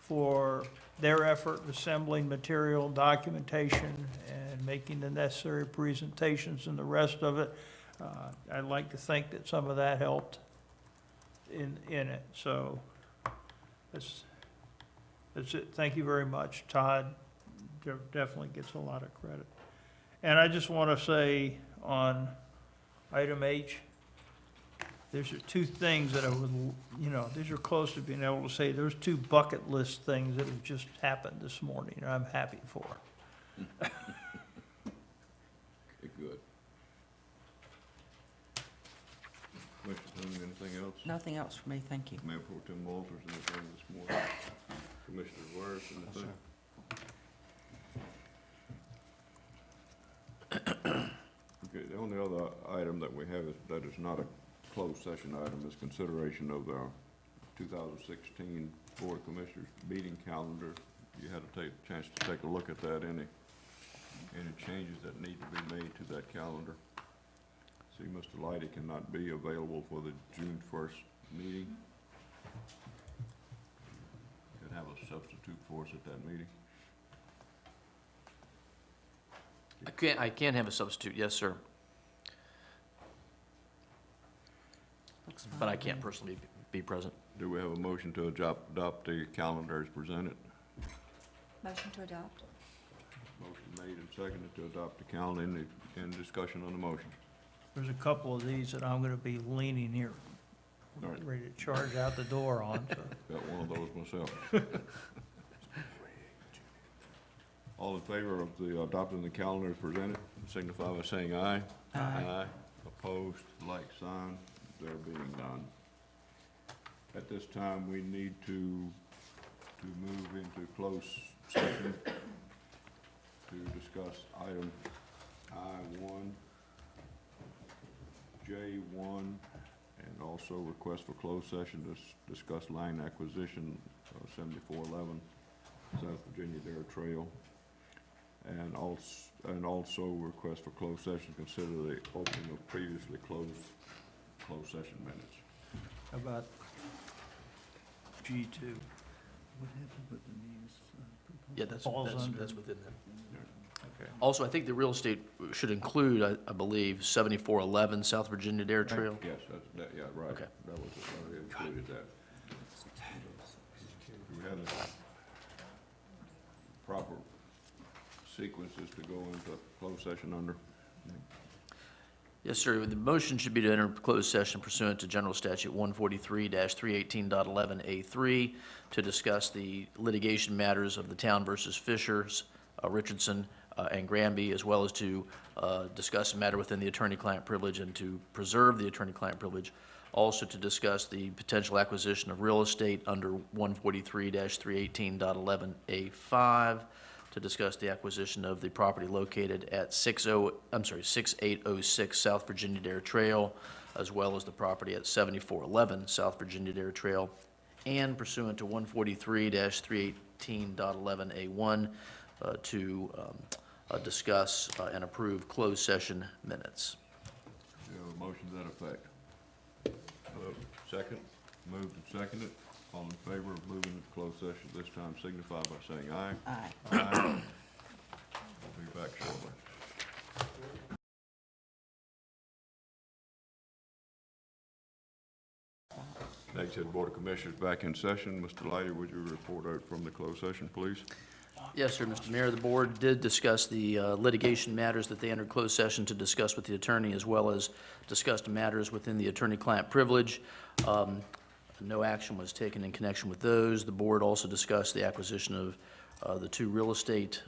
[SPEAKER 7] for their effort in assembling material, documentation, and making the necessary presentations and the rest of it. I'd like to think that some of that helped in it, so that's it. Thank you very much. Todd definitely gets a lot of credit. And I just want to say on item H, there's two things that I would, these are close to being able to say, there's two bucket list things that have just happened this morning, and I'm happy for.
[SPEAKER 1] Okay, good. Commissioner Thune, anything else?
[SPEAKER 11] Nothing else for me, thank you.
[SPEAKER 1] Mayor Pro Tem Walters, anything this morning? Commissioner Wires, anything? Okay, the only other item that we have that is not a closed session item is consideration of our 2016 Board of Commissioners meeting calendar. You had to take a chance to take a look at that. Any changes that need to be made to that calendar? See, Mr. Lighty cannot be available for the June 1st meeting. Could have a substitute for us at that meeting.
[SPEAKER 10] I can have a substitute, yes, sir,
[SPEAKER 11] Looks fine
[SPEAKER 10] but I
[SPEAKER 11] to
[SPEAKER 10] can't
[SPEAKER 11] me.
[SPEAKER 10] personally be present.
[SPEAKER 1] Do we have a motion to adopt the calendar as presented?
[SPEAKER 5] Motion to adopt.
[SPEAKER 1] Motion made and seconded to adopt the calendar. Any discussion on the motion?
[SPEAKER 7] There's a couple of these that I'm going to be leaning here,
[SPEAKER 1] All right.
[SPEAKER 7] ready to charge out the door on, so.
[SPEAKER 1] Got one of those myself. All in favor of the adopting the calendar as presented, signify by saying aye.
[SPEAKER 11] Aye.
[SPEAKER 1] Opposed, like sign, there being none. At this time, we need to move into closed session to discuss item I-1, J-1, and also request for closed session to discuss land acquisition of 7411 South Virginia Dare Trail. And also request for closed session, consider the opening of previously closed session minutes.
[SPEAKER 7] How about G2?
[SPEAKER 10] Yeah, that's
[SPEAKER 7] Falls under.
[SPEAKER 10] within them.
[SPEAKER 7] Okay.
[SPEAKER 10] Also, I think the real estate should include, I believe, 7411 South Virginia Dare Trail.
[SPEAKER 1] Yes, yeah, right.
[SPEAKER 10] Okay.
[SPEAKER 1] That was, already included that. Do we have the proper sequences to go into closed session under?
[SPEAKER 10] Yes, sir. The motion should be to enter closed session pursuant to General Statute 143-318.11A3 to discuss the litigation matters of the town versus Fishers, Richardson, and Granby, as well as to discuss a matter within the attorney-client privilege and to preserve the attorney-client privilege. Also to discuss the potential acquisition of real estate under 143-318.11A5, to discuss the acquisition of the property located at 6806 South Virginia Dare Trail, as well as the property at 7411 South Virginia Dare Trail, and pursuant to 143-318.11A1, to discuss and approve closed session minutes.
[SPEAKER 1] Do you have a motion to that effect? Second? Moved and seconded. All in favor of moving to closed session this time signify by saying aye.
[SPEAKER 11] Aye.
[SPEAKER 1] Aye. We'll be back shortly. Next, the Board of Commissioners back in session. Mr. Lighty, would you report out from the closed session, please?
[SPEAKER 10] Yes, sir, Mr. Mayor. The board did discuss the litigation matters that they entered closed session to discuss with the attorney, as well as discussed matters within the attorney-client privilege. No action was taken in connection with those. The board also discussed the acquisition of the two real estate,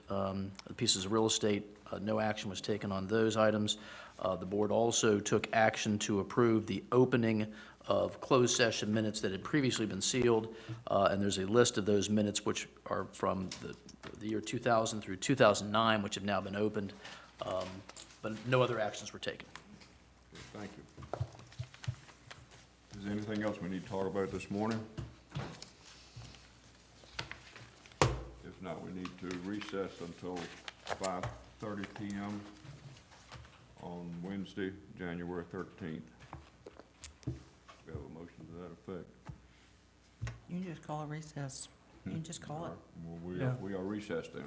[SPEAKER 10] pieces of real estate. No action was taken on those items. The board also took action to approve the opening of closed session minutes that had previously been sealed, and there's a list of those minutes which are from the year 2000 through 2009, which have now been opened, but no other actions were taken.
[SPEAKER 1] Thank you. Is there anything else we need to talk about this morning? If not, we need to recess until 5:30 p.m. on Wednesday, January 13th. We have a motion to that effect.
[SPEAKER 11] You can just call a recess. You can just call it.
[SPEAKER 1] Well,
[SPEAKER 7] Yeah.
[SPEAKER 1] we are recessed then.